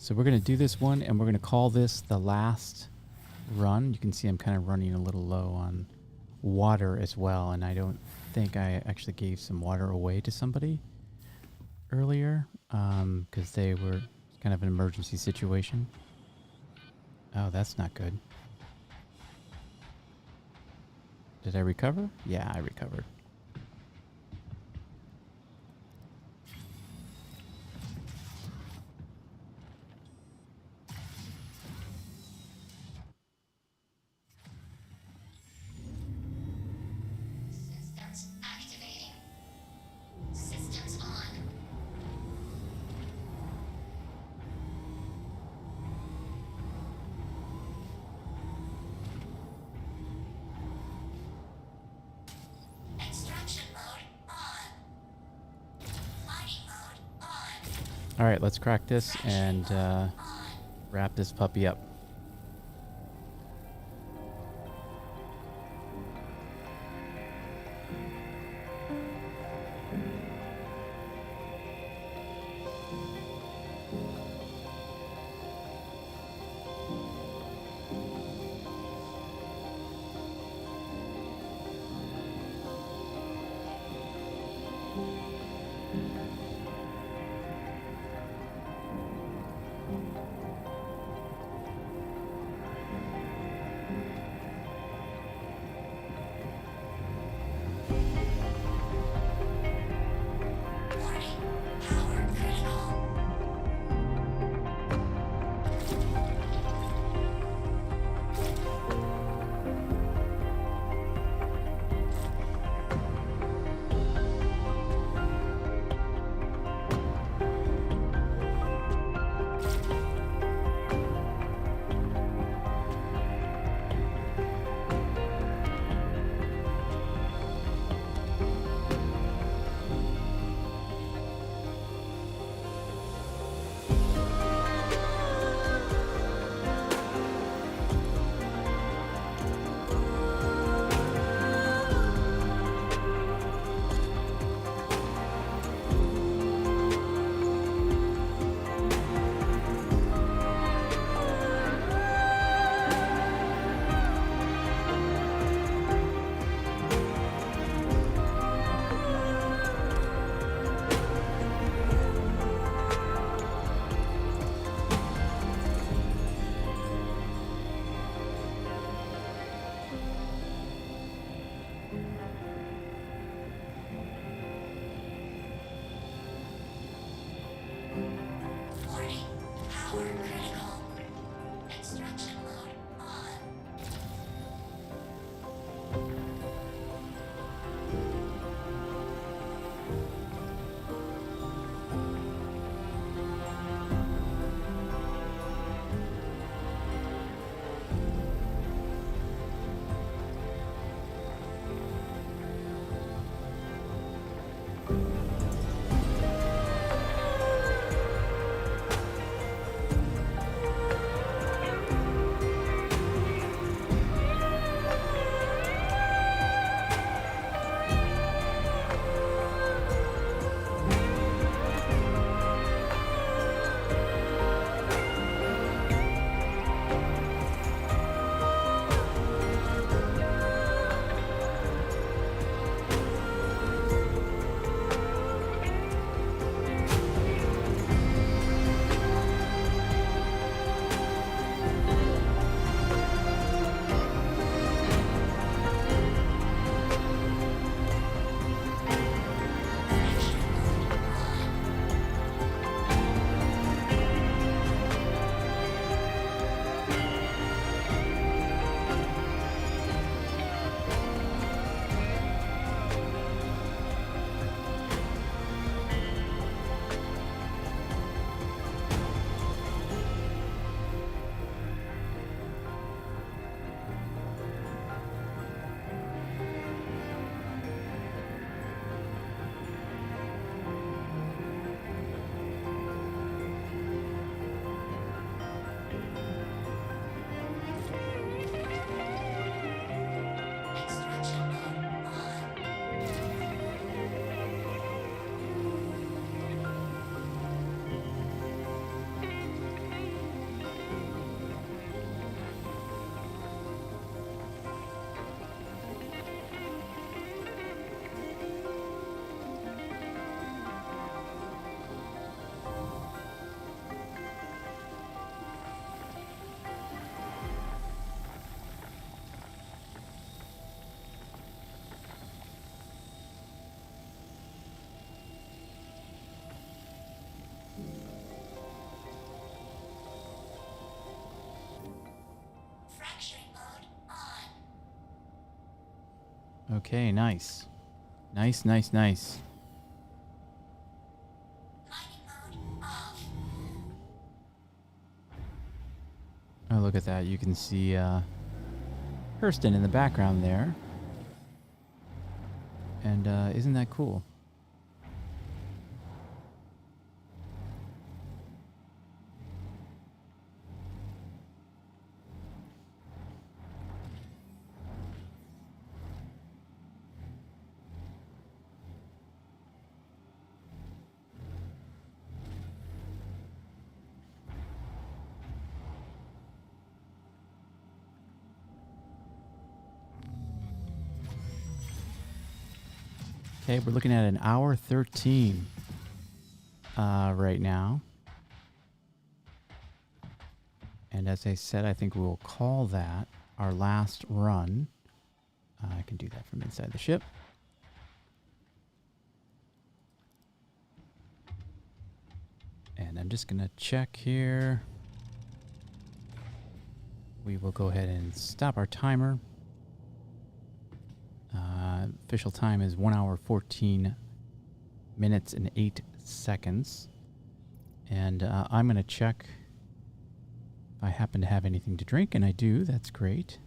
So we're going to do this one, and we're going to call this the last run. You can see I'm kind of running a little low on water as well, and I don't think I actually gave some water away to somebody earlier, because they were kind of an emergency situation. Oh, that's not good. Did I recover? Yeah, I recovered. Systems activating. Systems on. Extraction mode on. Mining mode on. All right, let's crack this and wrap this puppy up. Okay, nice. Nice, nice, nice. Mining mode off. Oh, look at that. You can see Hurston in the background there. And isn't that cool? Okay, we're looking at an hour 13 right now. And as I said, I think we'll call that our last run. I can do that from inside the ship. And I'm just going to check here. We will go ahead and stop our timer. Official time is 1 hour 14 minutes and 8 seconds. And I'm going to check if I happen to have anything to drink, and I do. That's great.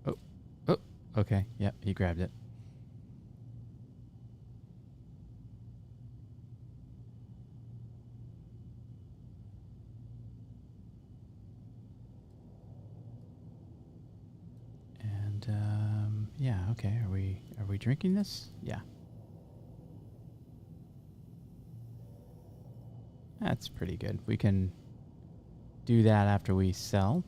Oh, okay. Yep, he grabbed it. Yeah, okay. Are we drinking this? Yeah. That's pretty good. We can do that after we sell.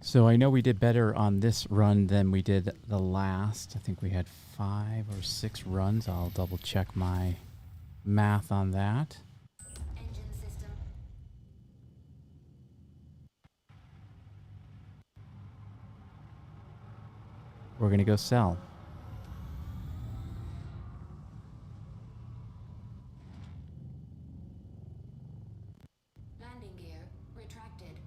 So I know we did better on this run than we did the last. I think we had 5 or 6 runs. I'll double check my math on that. Engine system. We're going to go sell. Landing gear retracted.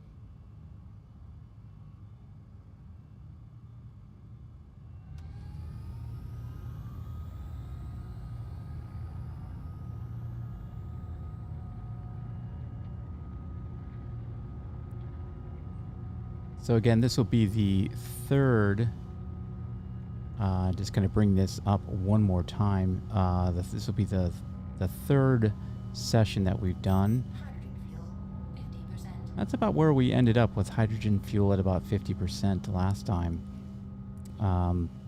So again, this will be the third. Just going to bring this up one more time. This will be the third session that we've done. Hydrogen fuel 50%. That's about where we ended up with hydrogen fuel at about 50% last time.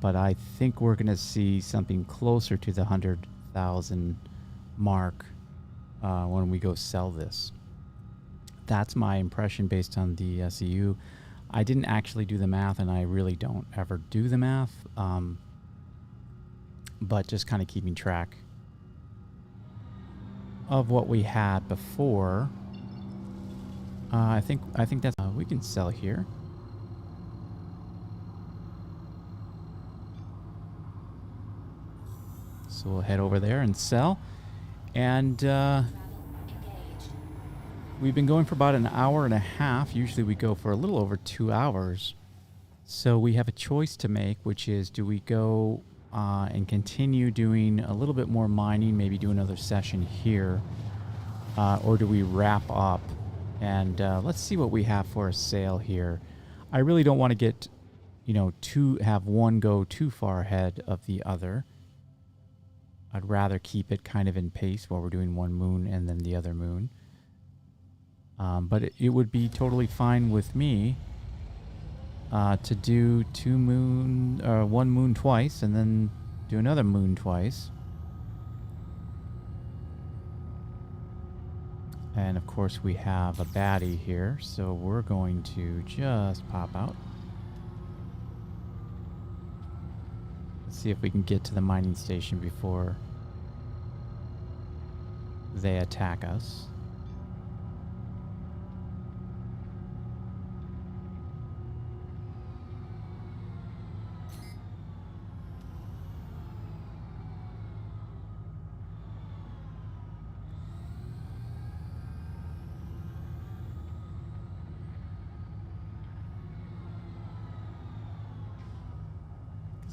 But I think we're going to see something closer to the 100,000 mark when we go sell this. That's my impression based on the SEU. I didn't actually do the math, and I really don't ever do the math, but just kind of keeping track of what we had before. I think that's we can sell here. So we'll head over there and sell, and Travel engaged. we've been going for about an hour and a half. Usually we go for a little over 2 hours. So we have a choice to make, which is, do we go and continue doing a little bit more mining, maybe do another session here, or do we wrap up? And let's see what we have for a sale here. I really don't want to get, have one go too far ahead of the other. I'd rather keep it kind of in pace while we're doing one moon and then the other moon. But it would be totally fine with me to do one moon twice and then do another moon twice. And of course we have a baddie here, so we're going to just pop out. Let's see if we can get to the mining station before they attack us.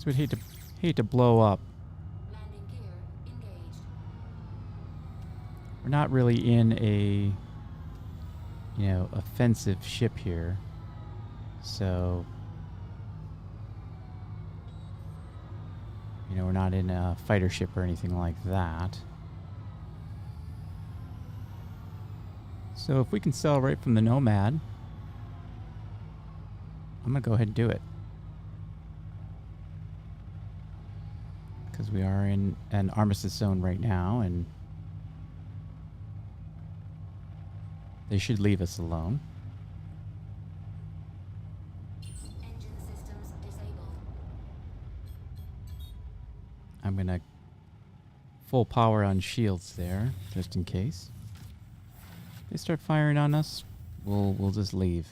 We'd hate to blow up. Landing gear engaged. We're not really in a, you know, offensive ship here, so you know, we're not in a fighter ship or anything like that. So if we can sell right from the Nomad, I'm gonna go ahead and do it. Because we are in an armistice zone right now, and they should leave us alone. Engine systems disabled. I'm gonna full power on shields there, just in case. If they start firing on us, we'll just leave.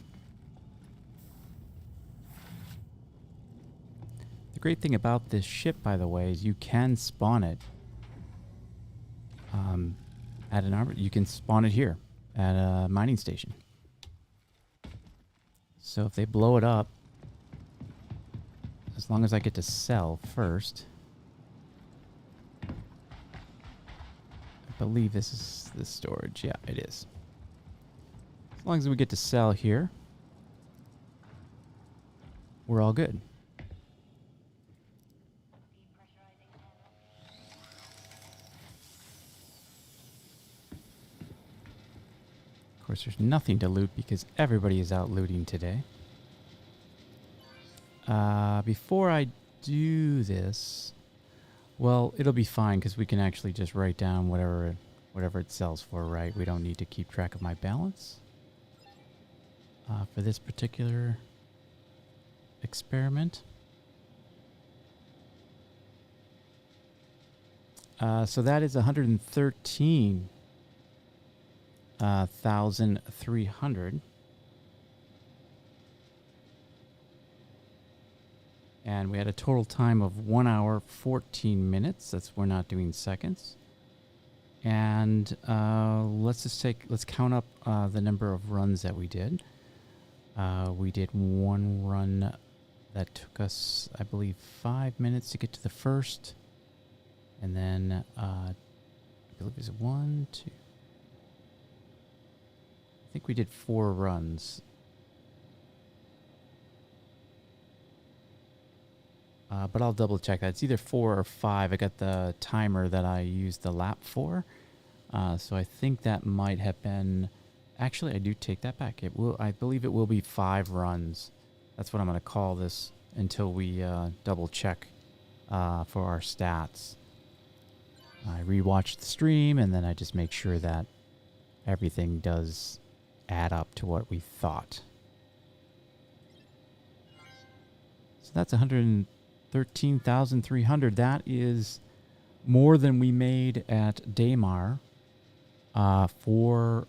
The great thing about this ship, by the way, is you can spawn it at an armor. You can spawn it here at a mining station. So if they blow it up, as long as I get to sell first. I believe this is the storage. Yeah, it is. As long as we get to sell here, we're all good. Of course, there's nothing to loot because everybody is out looting today. Before I do this, well, it'll be fine because we can actually just write down whatever it sells for, right? We don't need to keep track of my balance for this particular experiment. So that is 113,300. And we had a total time of 1 hour, 14 minutes. We're not doing seconds. And let's count up the number of runs that we did. We did one run that took us, I believe, 5 minutes to get to the first. And then I believe it was 1, 2. I think we did 4 runs. But I'll double check that. It's either 4 or 5. I got the timer that I used the lap for. So I think that might have been... Actually, I do take that back. I believe it will be 5 runs. That's what I'm going to call this until we double check for our stats. I rewatch the stream and then I just make sure that everything does add up to what we thought. So that's 113,300. That is more than we made at Daymar for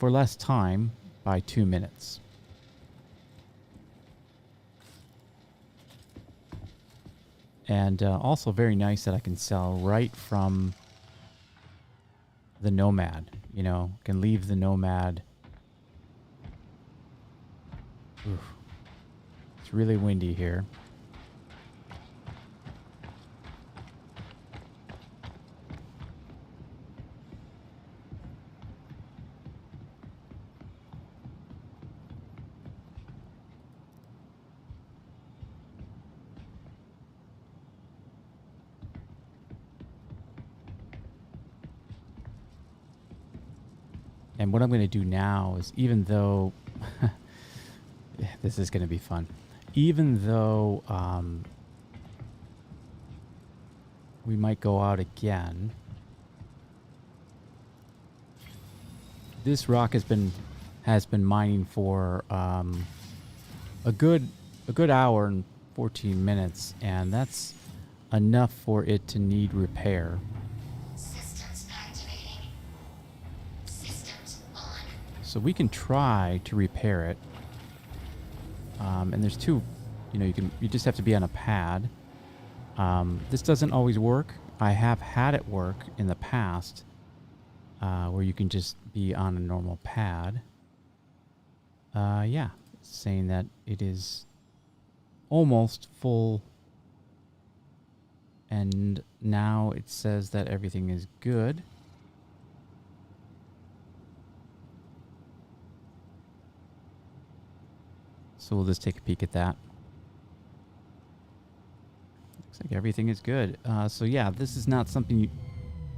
less time by 2 minutes. And also very nice that I can sell right from the Nomad. You know, can leave the Nomad. Oof. It's really windy here. And what I'm going to do now is, even though this is going to be fun, even though we might go out again, this rock has been mining for a good hour and 14 minutes, and that's enough for it to need repair. Systems So we can try to repair it. And there's two, you just have to be on a pad. This doesn't always work. I have had it work in the past, where you can just be on a normal pad. Yeah, saying that it is almost full. And now it says that everything is good. So we'll just take a peek at that. Looks like everything is good. So yeah, this is not something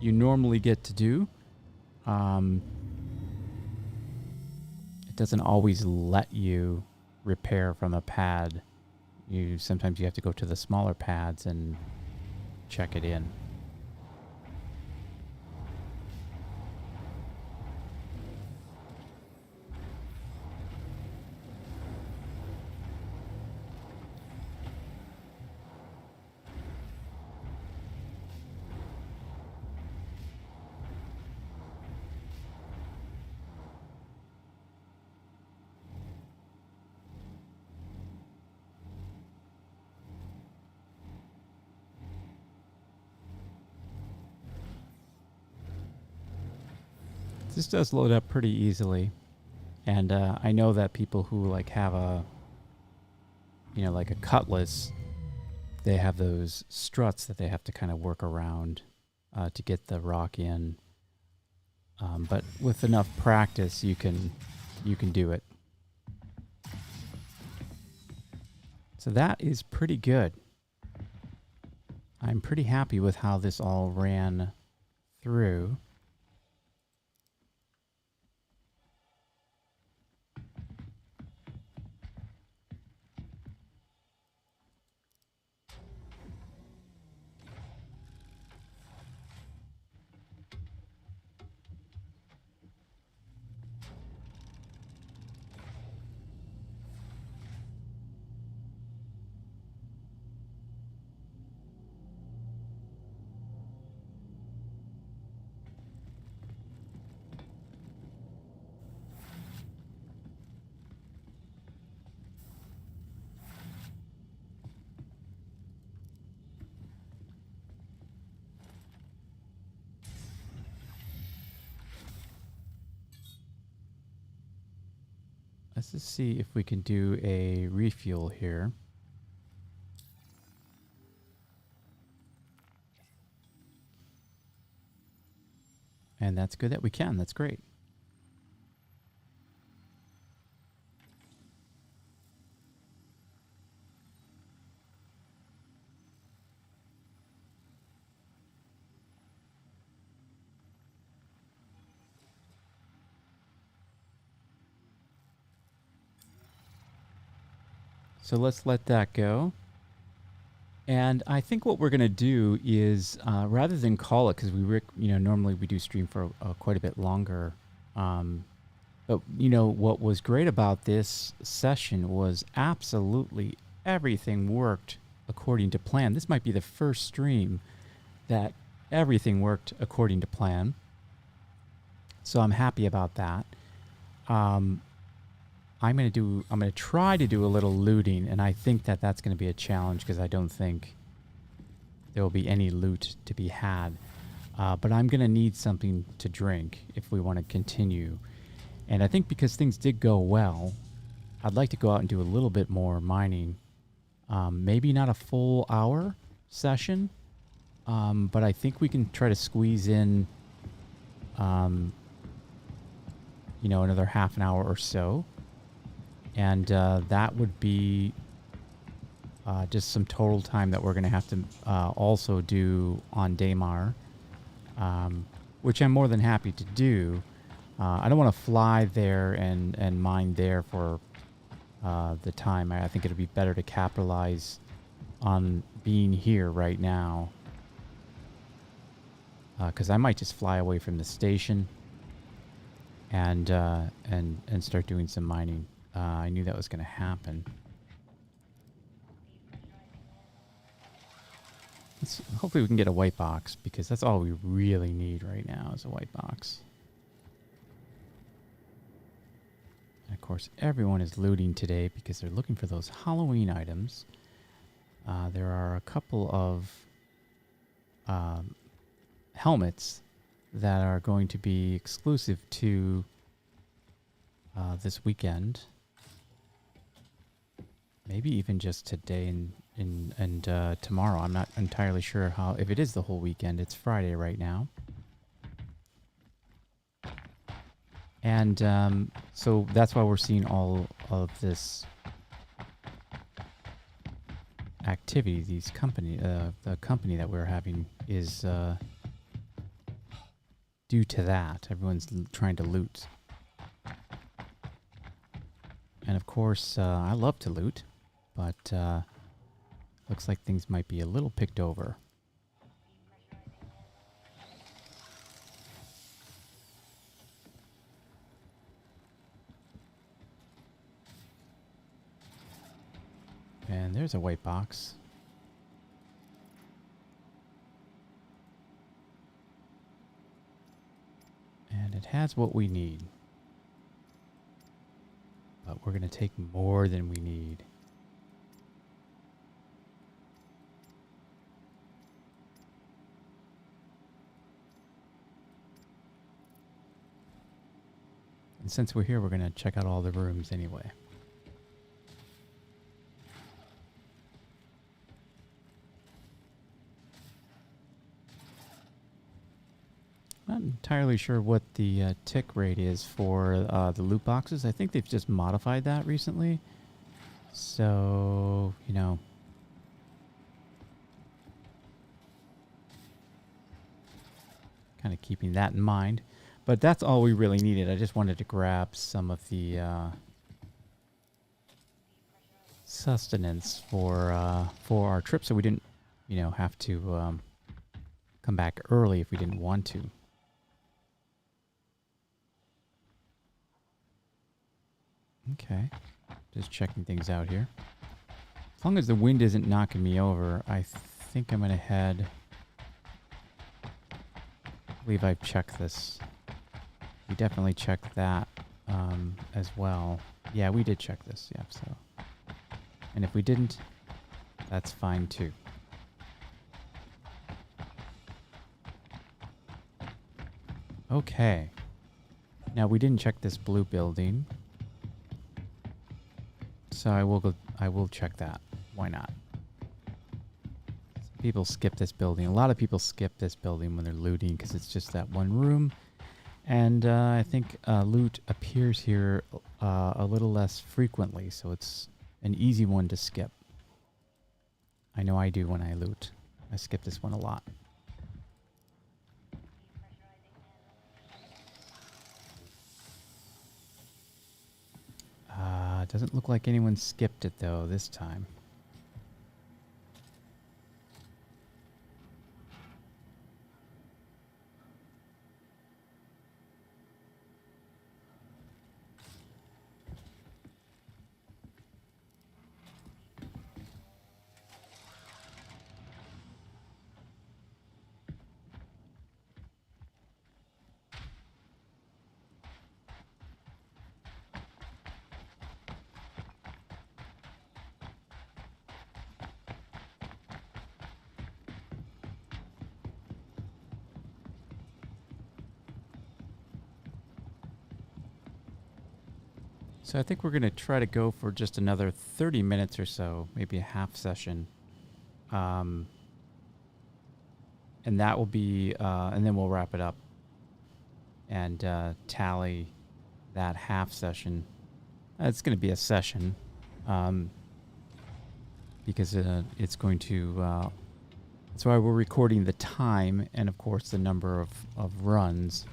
you normally get to do. It doesn't always let you repair from a pad. Sometimes you have to go to the smaller pads and check it in. This does load up pretty easily. And I know that people who like have a, like a cutlass, they have those struts that they have to kind of work around to get the rock in. But with enough practice, you can do it. So that is pretty good. I'm pretty happy with how this all ran through. Let's just see if we can do a refuel here. And that's good that we can. That's great. So let's let that go. And I think what we're going to do is, rather than call it, because normally we do stream for quite a bit longer. But what was great about this session was absolutely everything worked according to plan. This might be the first stream that everything worked according to plan. So I'm happy about that. I'm going to try to do a little looting, and I think that that's going to be a challenge because I don't think there will be any loot to be had. But I'm going to need something to drink if we want to continue. And I think because things did go well, I'd like to go out and do a little bit more mining. Maybe not a full hour session, but I think we can try to squeeze in, another half an hour or so. And that would be just some total time that we're going to have to also do on Daymar, which I'm more than happy to do. I don't want to fly there and mine there for the time. I think it'd be better to capitalize on being here right now, because I might just fly away from the station and start doing some mining. I knew that was going to happen. Hopefully we can get a white box, because that's all we really need right now is a white box. course, everyone is looting today because they're looking for those Halloween items. There are a couple of helmets that are going to be exclusive to this weekend. Maybe even just today and tomorrow. I'm not entirely sure if it is the whole weekend. It's Friday right now. And so that's why we're seeing all of this activity. The company that we're having is due to that. Everyone's trying to loot. And of course, I love to loot, but looks like things might be a little picked over. And there's a white box. And it has what we need. But we're going to take more than we need. And since we're here, we're going to check out all the rooms anyway. Not entirely sure what the tick rate is for the loot boxes. I think they've just modified that recently. So, you know. Kind of keeping that in mind. But that's all we really needed. I just wanted to grab some of the sustenance for our trip so we didn't, you know, have to come back early if we didn't want to. Okay, just checking things out here. As long as the wind isn't knocking me over, I think I'm going to head... I believe I've checked this. We definitely checked that as well. Yeah, we did check this, yeah, so... And if we didn't, that's fine too. Okay. Now, we didn't check this blue building. So I will check that. Why not? Some people skip this building. A lot of people skip this building when they're looting because it's just that one room. And I think loot appears here a little less frequently, so it's an easy one to skip. I know I do when I loot. I skip this one a lot. Doesn't look like anyone skipped it though this time. So I think we're going to try to go for just another 30 minutes or so, maybe a half session. And that will be, and then we'll wrap it up and tally that half session. It's going to be a session because it's going to, that's why we're recording the time and, of course, the number of runs.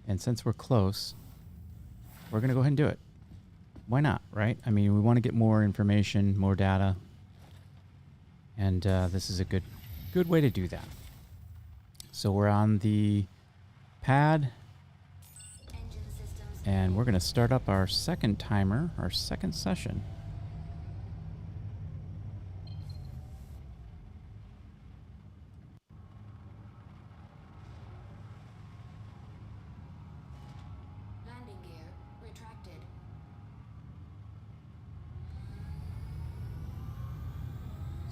And since we're close, we're going to go ahead and do it. Why not, right? I mean, we want to get more information, more data. And this is a good way to do that. So we're on the pad. And we're going to start up our second timer, our second session.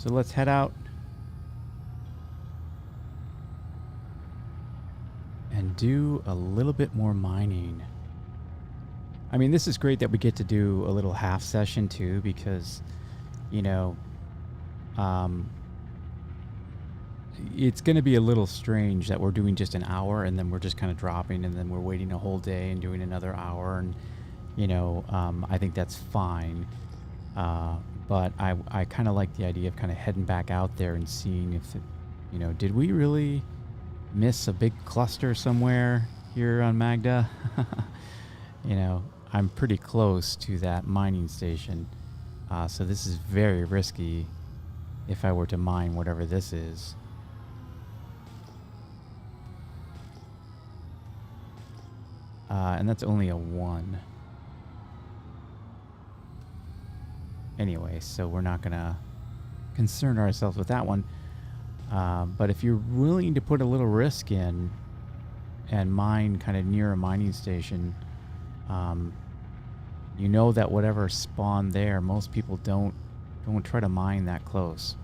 So let's head out and do a little bit more mining. I mean, this is great that we get to do a little half session too, because, you know, it's going to be a little strange that we're doing just an hour and then we're just kind of dropping and then we're waiting a whole day and doing another hour. And, you know, I think that's fine. But I kind of like the idea of kind of heading back out there and seeing if, you know, did we really miss a big cluster somewhere here on Magda? You know, I'm pretty close to that mining station. So this is very risky if I were to mine whatever this is. And that's only a 1. Anyway, so we're not going to concern ourselves with that one. But if you're willing to put a little risk in and mine kind of near a mining station, you know that whatever spawned there, most people don't try to mine that close.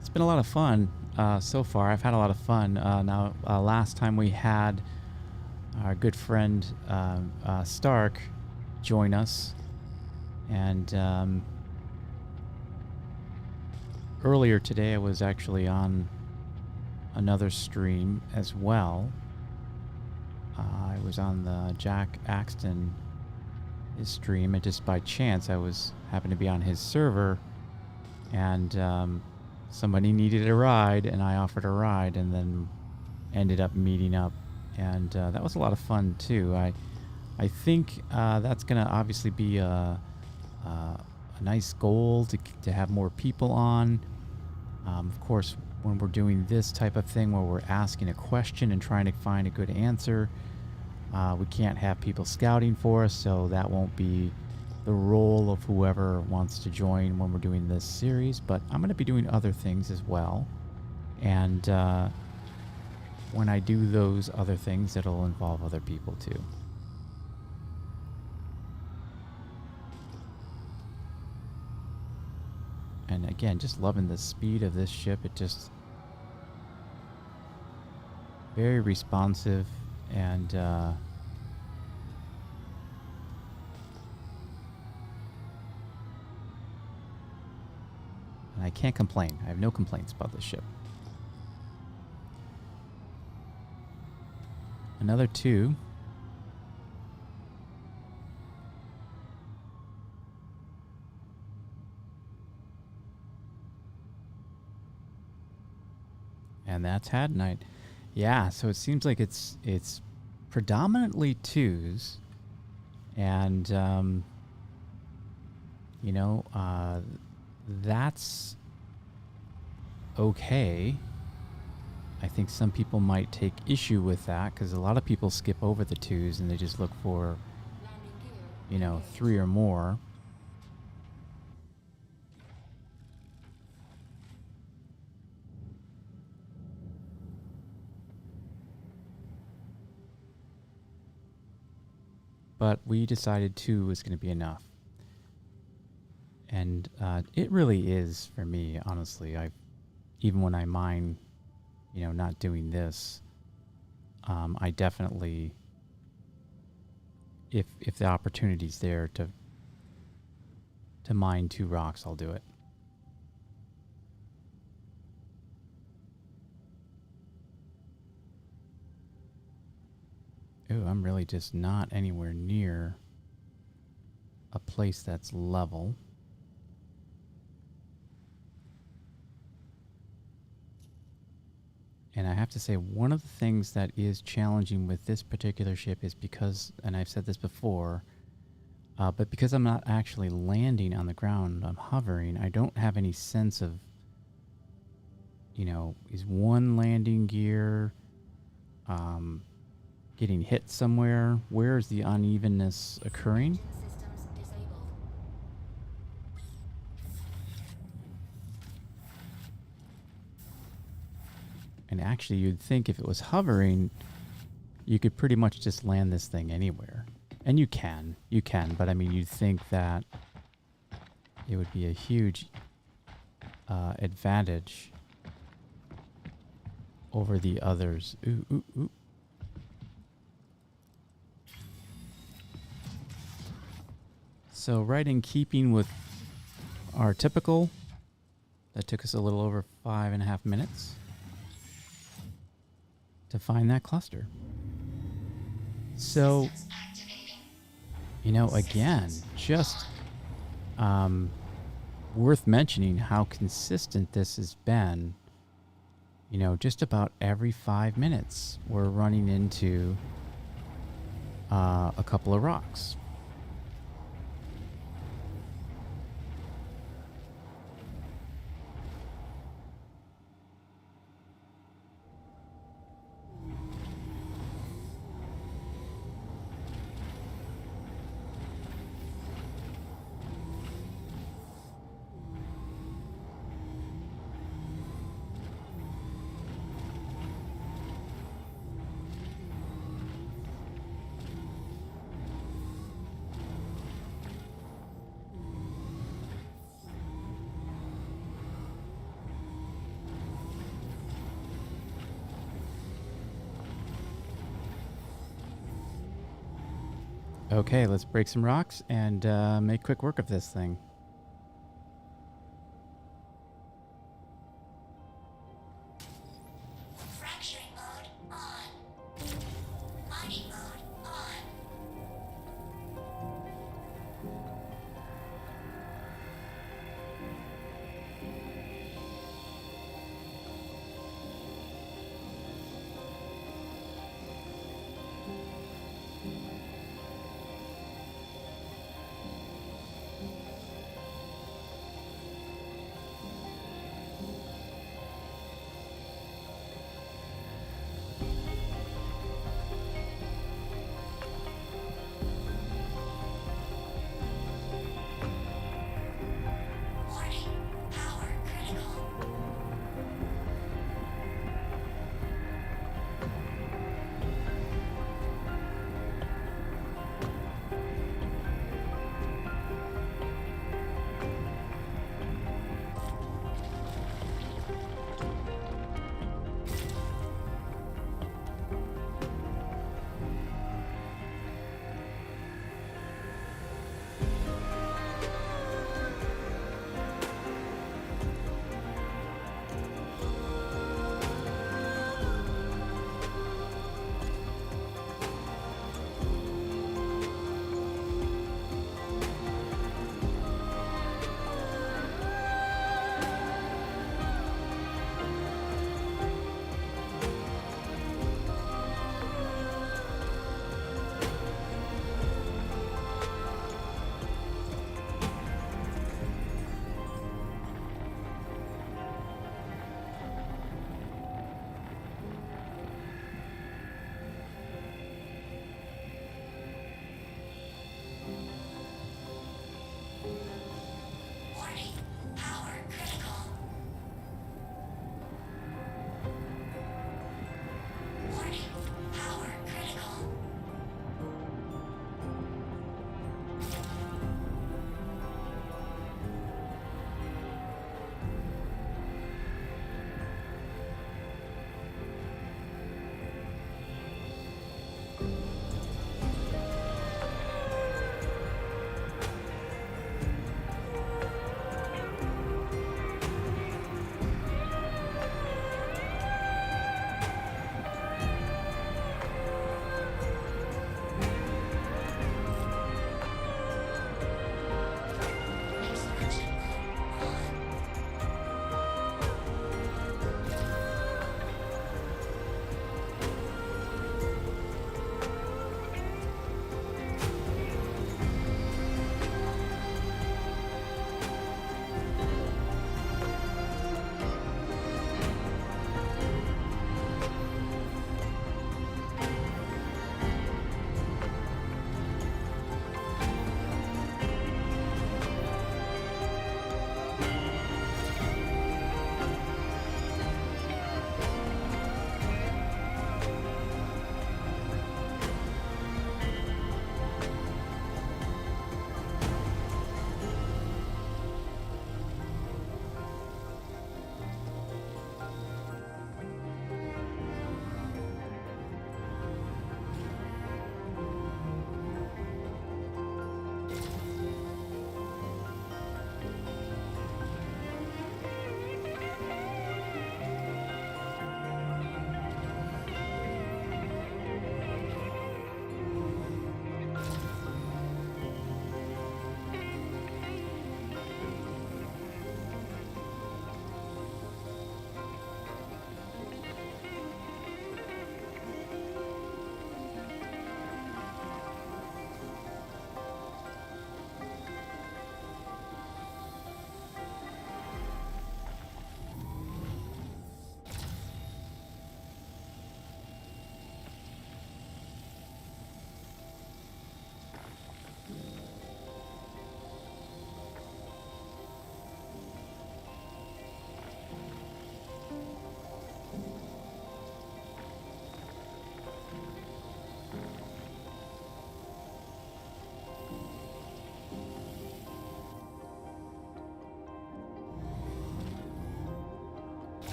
It's been a lot of fun so far. I've had a lot of fun. Last time we had our good friend Stark join us, and earlier today I was actually on another stream as well. I was on the Jack Axton his stream, and just by chance I happened to be on his server, and somebody needed a ride and I offered a ride, and then ended up meeting up, and that was a lot of fun too. I think that's gonna obviously be a nice goal to have more people on. Of course, when we're doing this type of thing where we're asking a question and trying to find a good answer, we can't have people scouting for us, so that won't be the role of whoever wants to join when we're doing this series. But I'm going to be doing other things as well, and when I do those other things, it'll involve other people too. And again, just loving the speed of this ship. It just very responsive, and I can't complain. I have no complaints about this ship. Another 2. And that's Hadanite. Yeah, so it seems like it's predominantly 2s, and you know, that's okay. I think some people might take issue with that, because a lot of people skip over the 2s and they just look for, you know, 3 or more. But we decided 2 was going to be enough. And it really is for me, honestly. Even when I mine, you know, not doing this, I definitely, if the opportunity's there to mine 2 rocks, I'll do it. Ooh, I'm really just not anywhere near a place that's level. And I have to say, one of the things that is challenging with this particular ship is because, and I've said this before, but because I'm not actually landing on the ground, I'm hovering, I don't have any sense of, you know, is one landing gear getting hit somewhere? Where is the unevenness occurring? Systems disabled. Actually, you'd think if it was hovering, you could pretty much just land this thing anywhere. And you can, but I mean, you'd think that it would be a huge advantage over the others. Ooh, ooh, ooh. So right in keeping with our typical, that took us a little over 5.5 minutes to find that cluster. So, you know, again, just worth mentioning how consistent this has been. You know, just about every 5 minutes, we're running into a couple of rocks. Okay, let's break some rocks and make quick work of this thing. Fracturing mode on. Mining mode on.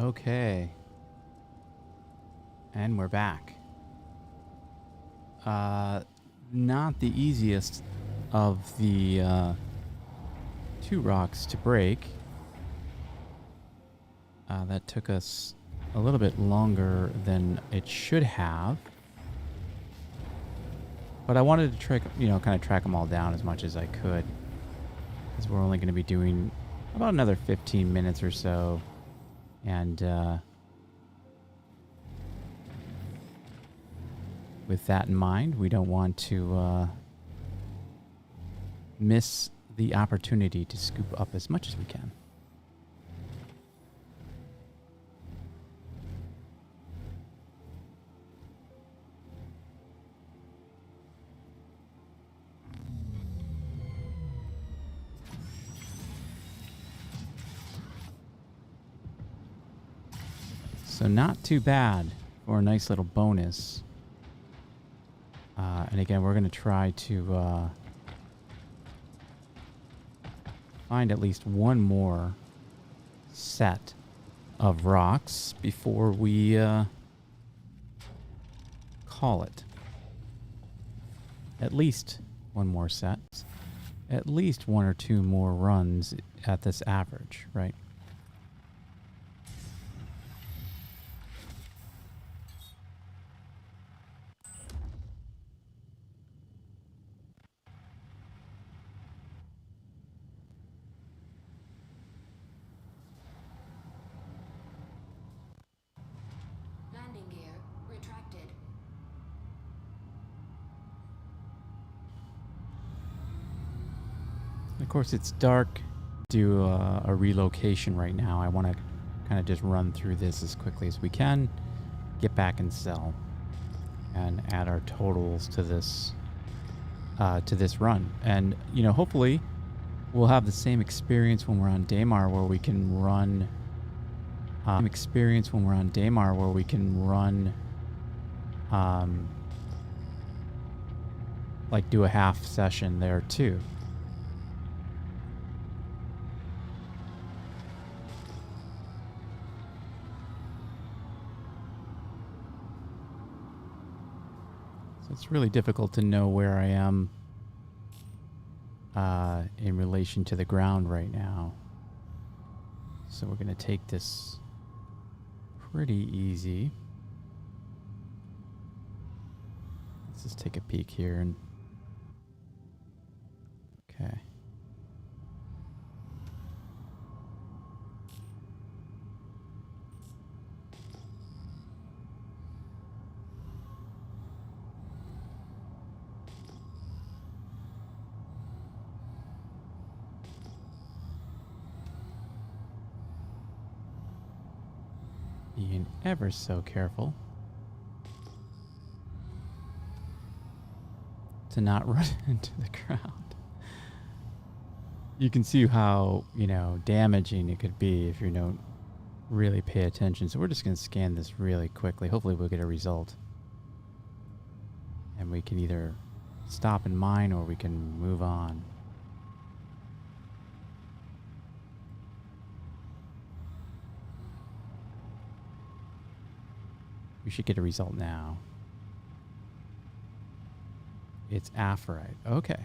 Okay. And we're back. Not the easiest of the 2 rocks to break. That took us a little bit longer than it should have. But I wanted to track, kind of track them all down as much as I could. Because we're only going to be doing about another 15 minutes or so. And with that in mind, we don't want to miss the opportunity to scoop up as much as we can. So not too bad for a nice little bonus. And again, we're going to try to find at least one more set of rocks before we call it. At least one more set. At least 1 or 2 more runs at this average, right? Landing gear retracted. Of course, it's dark. Do a relocation right now. I want to kind of just run through this as quickly as we can, get back and sell, and add our totals to this run. And hopefully, we'll have the same experience when we're on Daymar, where we can run. Like do a half session there too. So it's really difficult to know where I am in relation to the ground right now. So we're going to take this pretty easy. Let's just take a peek here and okay. Being ever so careful to not run into the ground. You can see how, damaging it could be if you don't really pay attention. So we're just going to scan this really quickly. Hopefully we'll get a result. And we can either stop and mine or we can move on. We should get a result now. It's Aphorite. Okay.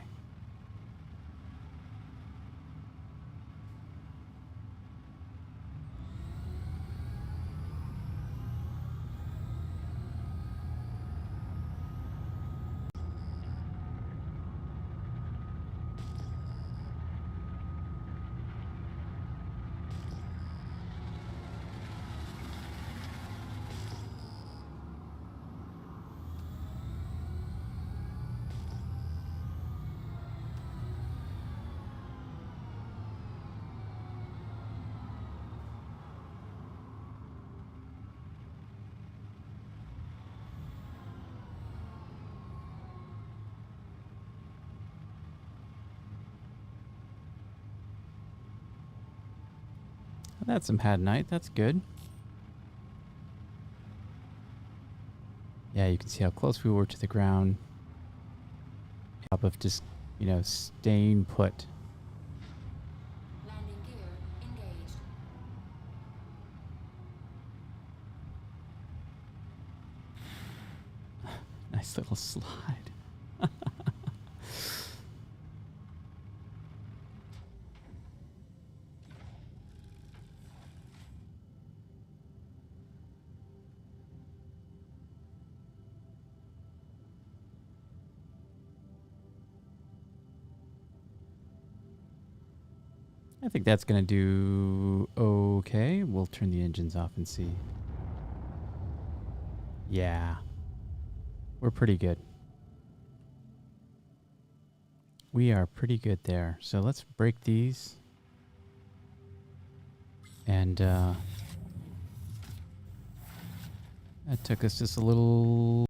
That's some Hadanite. That's good. Yeah, you can see how close we were to the ground. Top of just, staying put. Landing gear engaged. Nice little slide. I think that's going to do okay. We'll turn the engines off and see. Yeah. We're pretty good. We are pretty good there. So let's break these. And that took us just a little...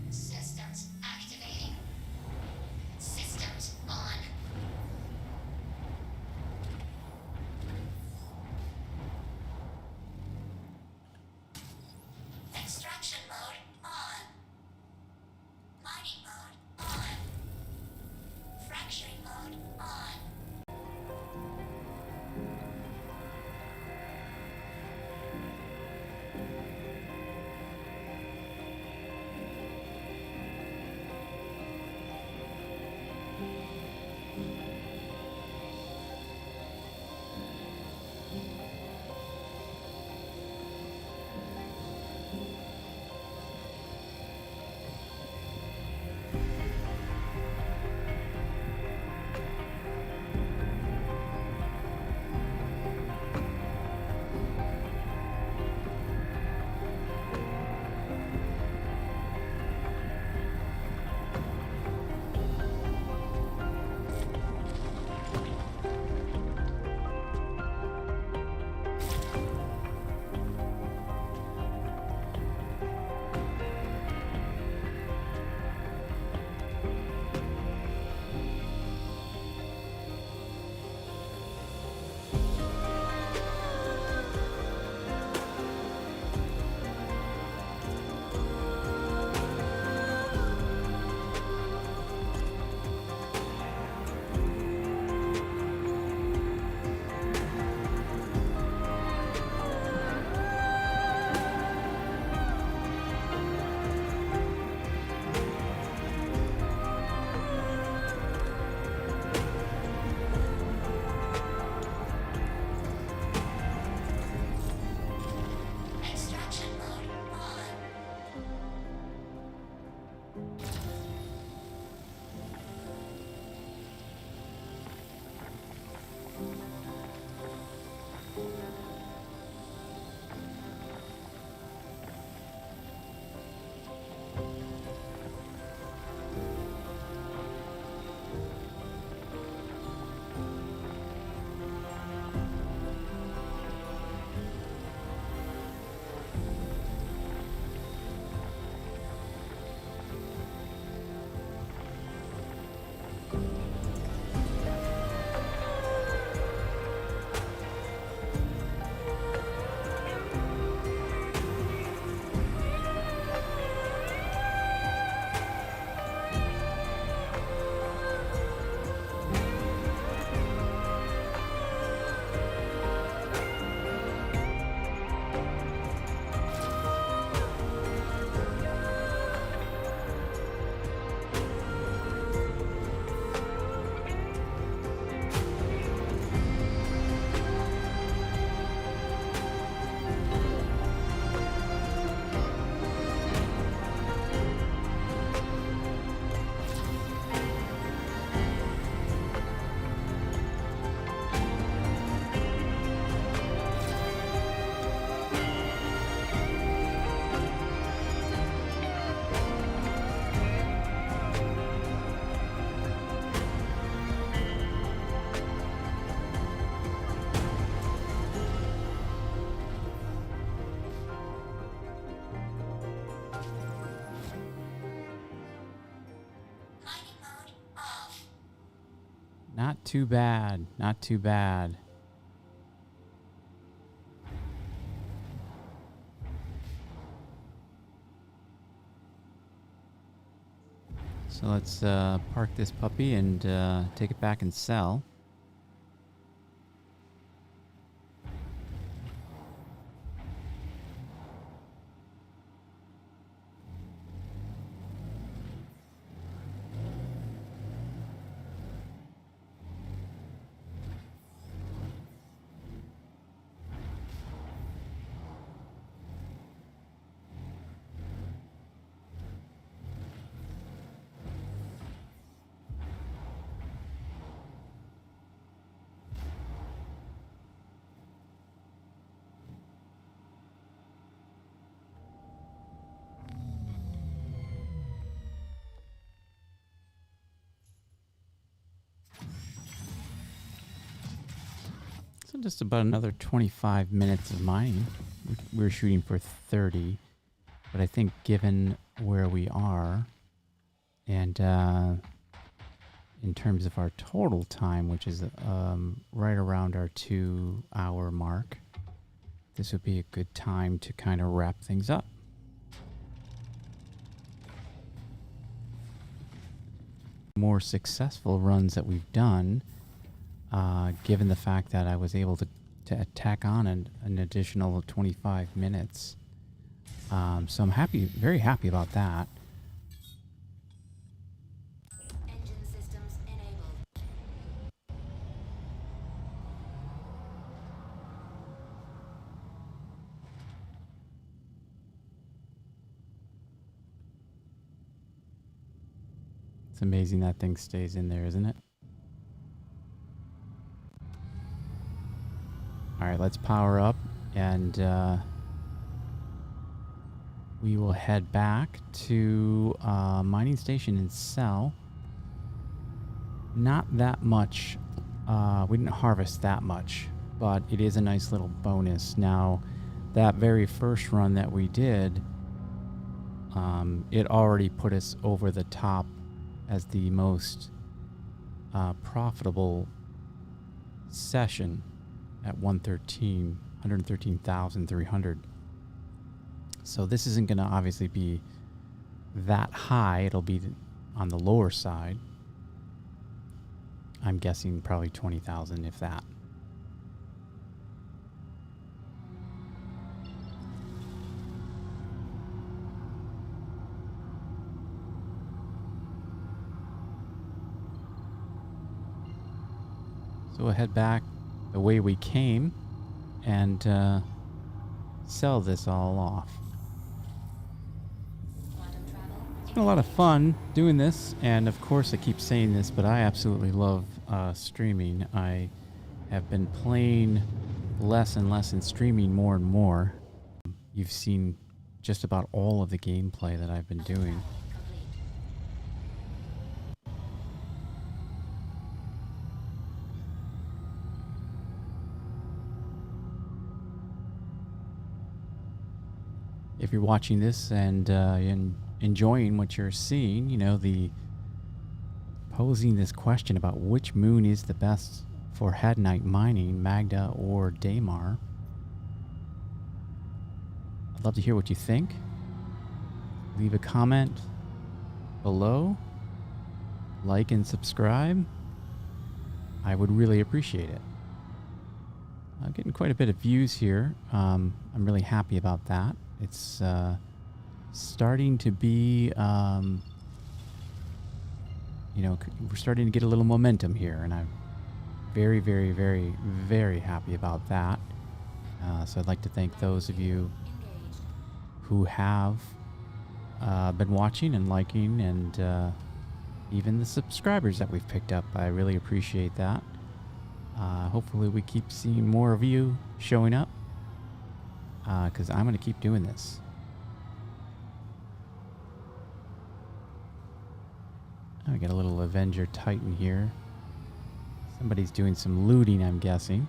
Systems Not too bad. Not too bad. So let's park this puppy and take it back and sell. So just about another 25 minutes of mining. We were shooting for 30, but I think given where we are and in terms of our total time, which is right around our 2-hour mark, this would be a good time to kind of wrap things up. More successful runs that we've done, given the fact that I was able to tack on an additional 25 minutes. So I'm happy, very happy about that. Engine systems enabled. It's amazing that thing stays in there, isn't it? All right, let's power up and we will head back to mining station and sell. Not that much. We didn't harvest that much, but it is a nice little bonus. Now, that very first run that we did, it already put us over the top as the most profitable session at 113,300. So this isn't going to obviously be that high. It'll be on the lower side. I'm guessing probably 20,000, if that. So we'll head back the way we came and sell this all off. Quantum travel. It's been a lot of fun doing this, and of course I keep saying this, but I absolutely love streaming. I have been playing less and less and streaming more and more. You've seen just about all of the gameplay that I've been doing. Complete. If you're watching this and enjoying what you're seeing, you know, posing this question about which moon is the best for Hadanite mining, Magda or Daymar. I'd love to hear what you think. Leave a comment below. Like and subscribe. I would really appreciate it. I'm getting quite a bit of views here. I'm really happy about that. It's starting to be, you know, we're starting to get a little momentum here, and I'm very, very, very, very happy about that. So I'd like to thank those of you Engaged. who have been watching and liking, and even the subscribers that we've picked up. I really appreciate that. Hopefully we keep seeing more of you showing up, because I'm going to keep doing this. I got a little Avenger Titan here. Somebody's doing some looting, I'm guessing.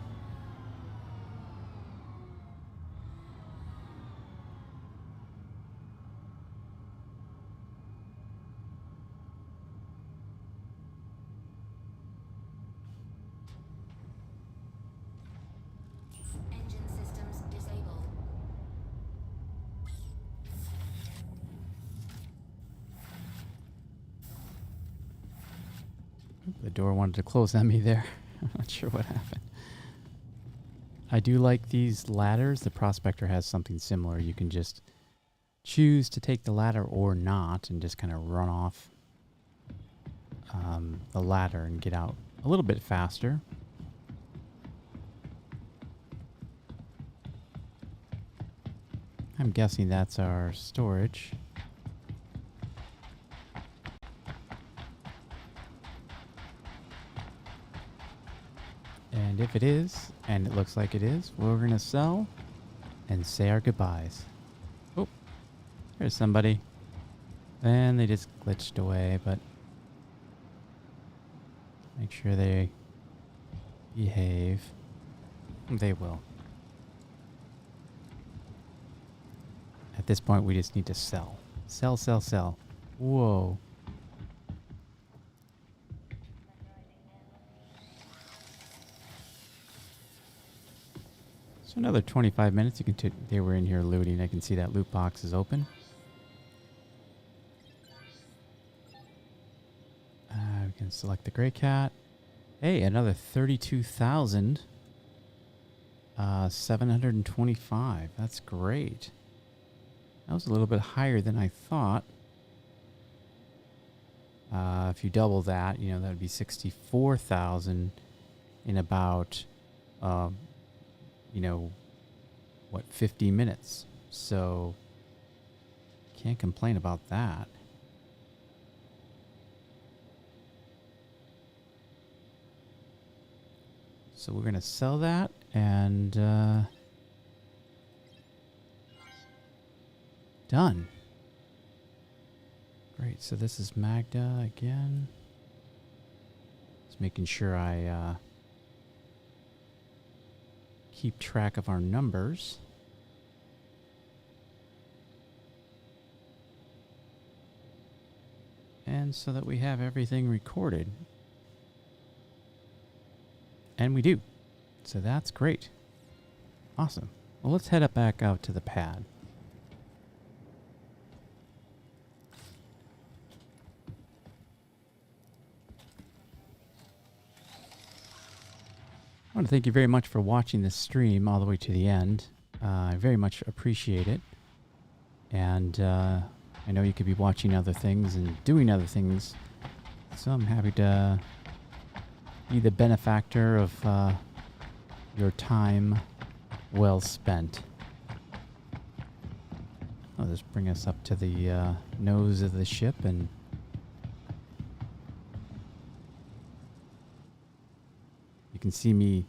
The door wanted to close on me there. I'm not sure what happened. I do like these ladders. The Prospector has something similar. You can just choose to take the ladder or not and just kind of run off the ladder and get out a little bit faster. I'm guessing that's our storage. And if it is, and it looks like it is, we're going to sell and say our goodbyes. Oh, there's somebody. And they just glitched away, but make sure they behave. They will. At this point, we just need to sell. Sell, sell, sell. Whoa. So another 25 minutes. You can they were in here looting. I can see that loot box is open. We can select the gray cat. Hey, another 32,725. That's great. That was a little bit higher than I thought. If you double that, you know, that would be 64,000 in about, you know, what, 50 minutes. So, can't complain about that. So we're going to sell that and done. Great. So this is Magda again. Just making sure I keep track of our numbers. And so that we have everything recorded. And we do. So that's great. Awesome. Well, let's head back out to the pad. I want to thank you very much for watching this stream all the way to the end. I very much appreciate it. And I know you could be watching other things and doing other things. So I'm happy to be the benefactor of your time well spent. I'll just bring us up to the nose of the ship, and you can see me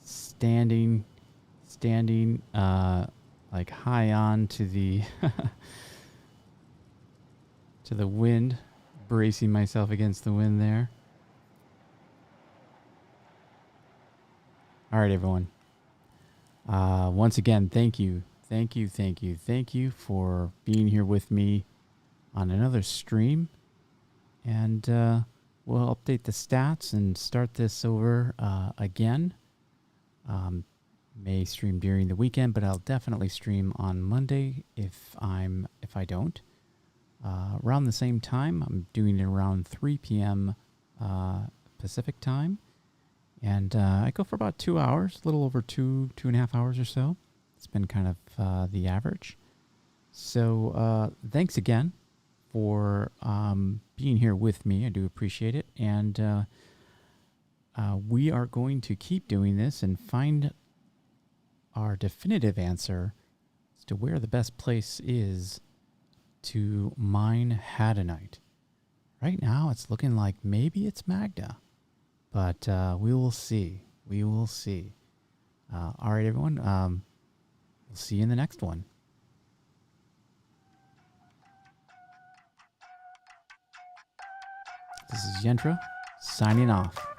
standing like high on to the to the wind, bracing myself against the wind there. All right, everyone. Once again, thank you for being here with me on another stream. And we'll update the stats and start this over again. May stream during the weekend, but I'll definitely stream on Monday if I don't. Around the same time, I'm doing it around 3 p.m. Pacific time. And I go for about 2 hours, a little over 2.5 hours or so. It's been kind of the average. So thanks again for being here with me. I do appreciate it. And we are going to keep doing this and find our definitive answer as to where the best place is to mine Hadanite. Right now, it's looking like maybe it's Magda. But we will see. We will see. All right, everyone. We'll see you in the next one. This is Yentra signing off.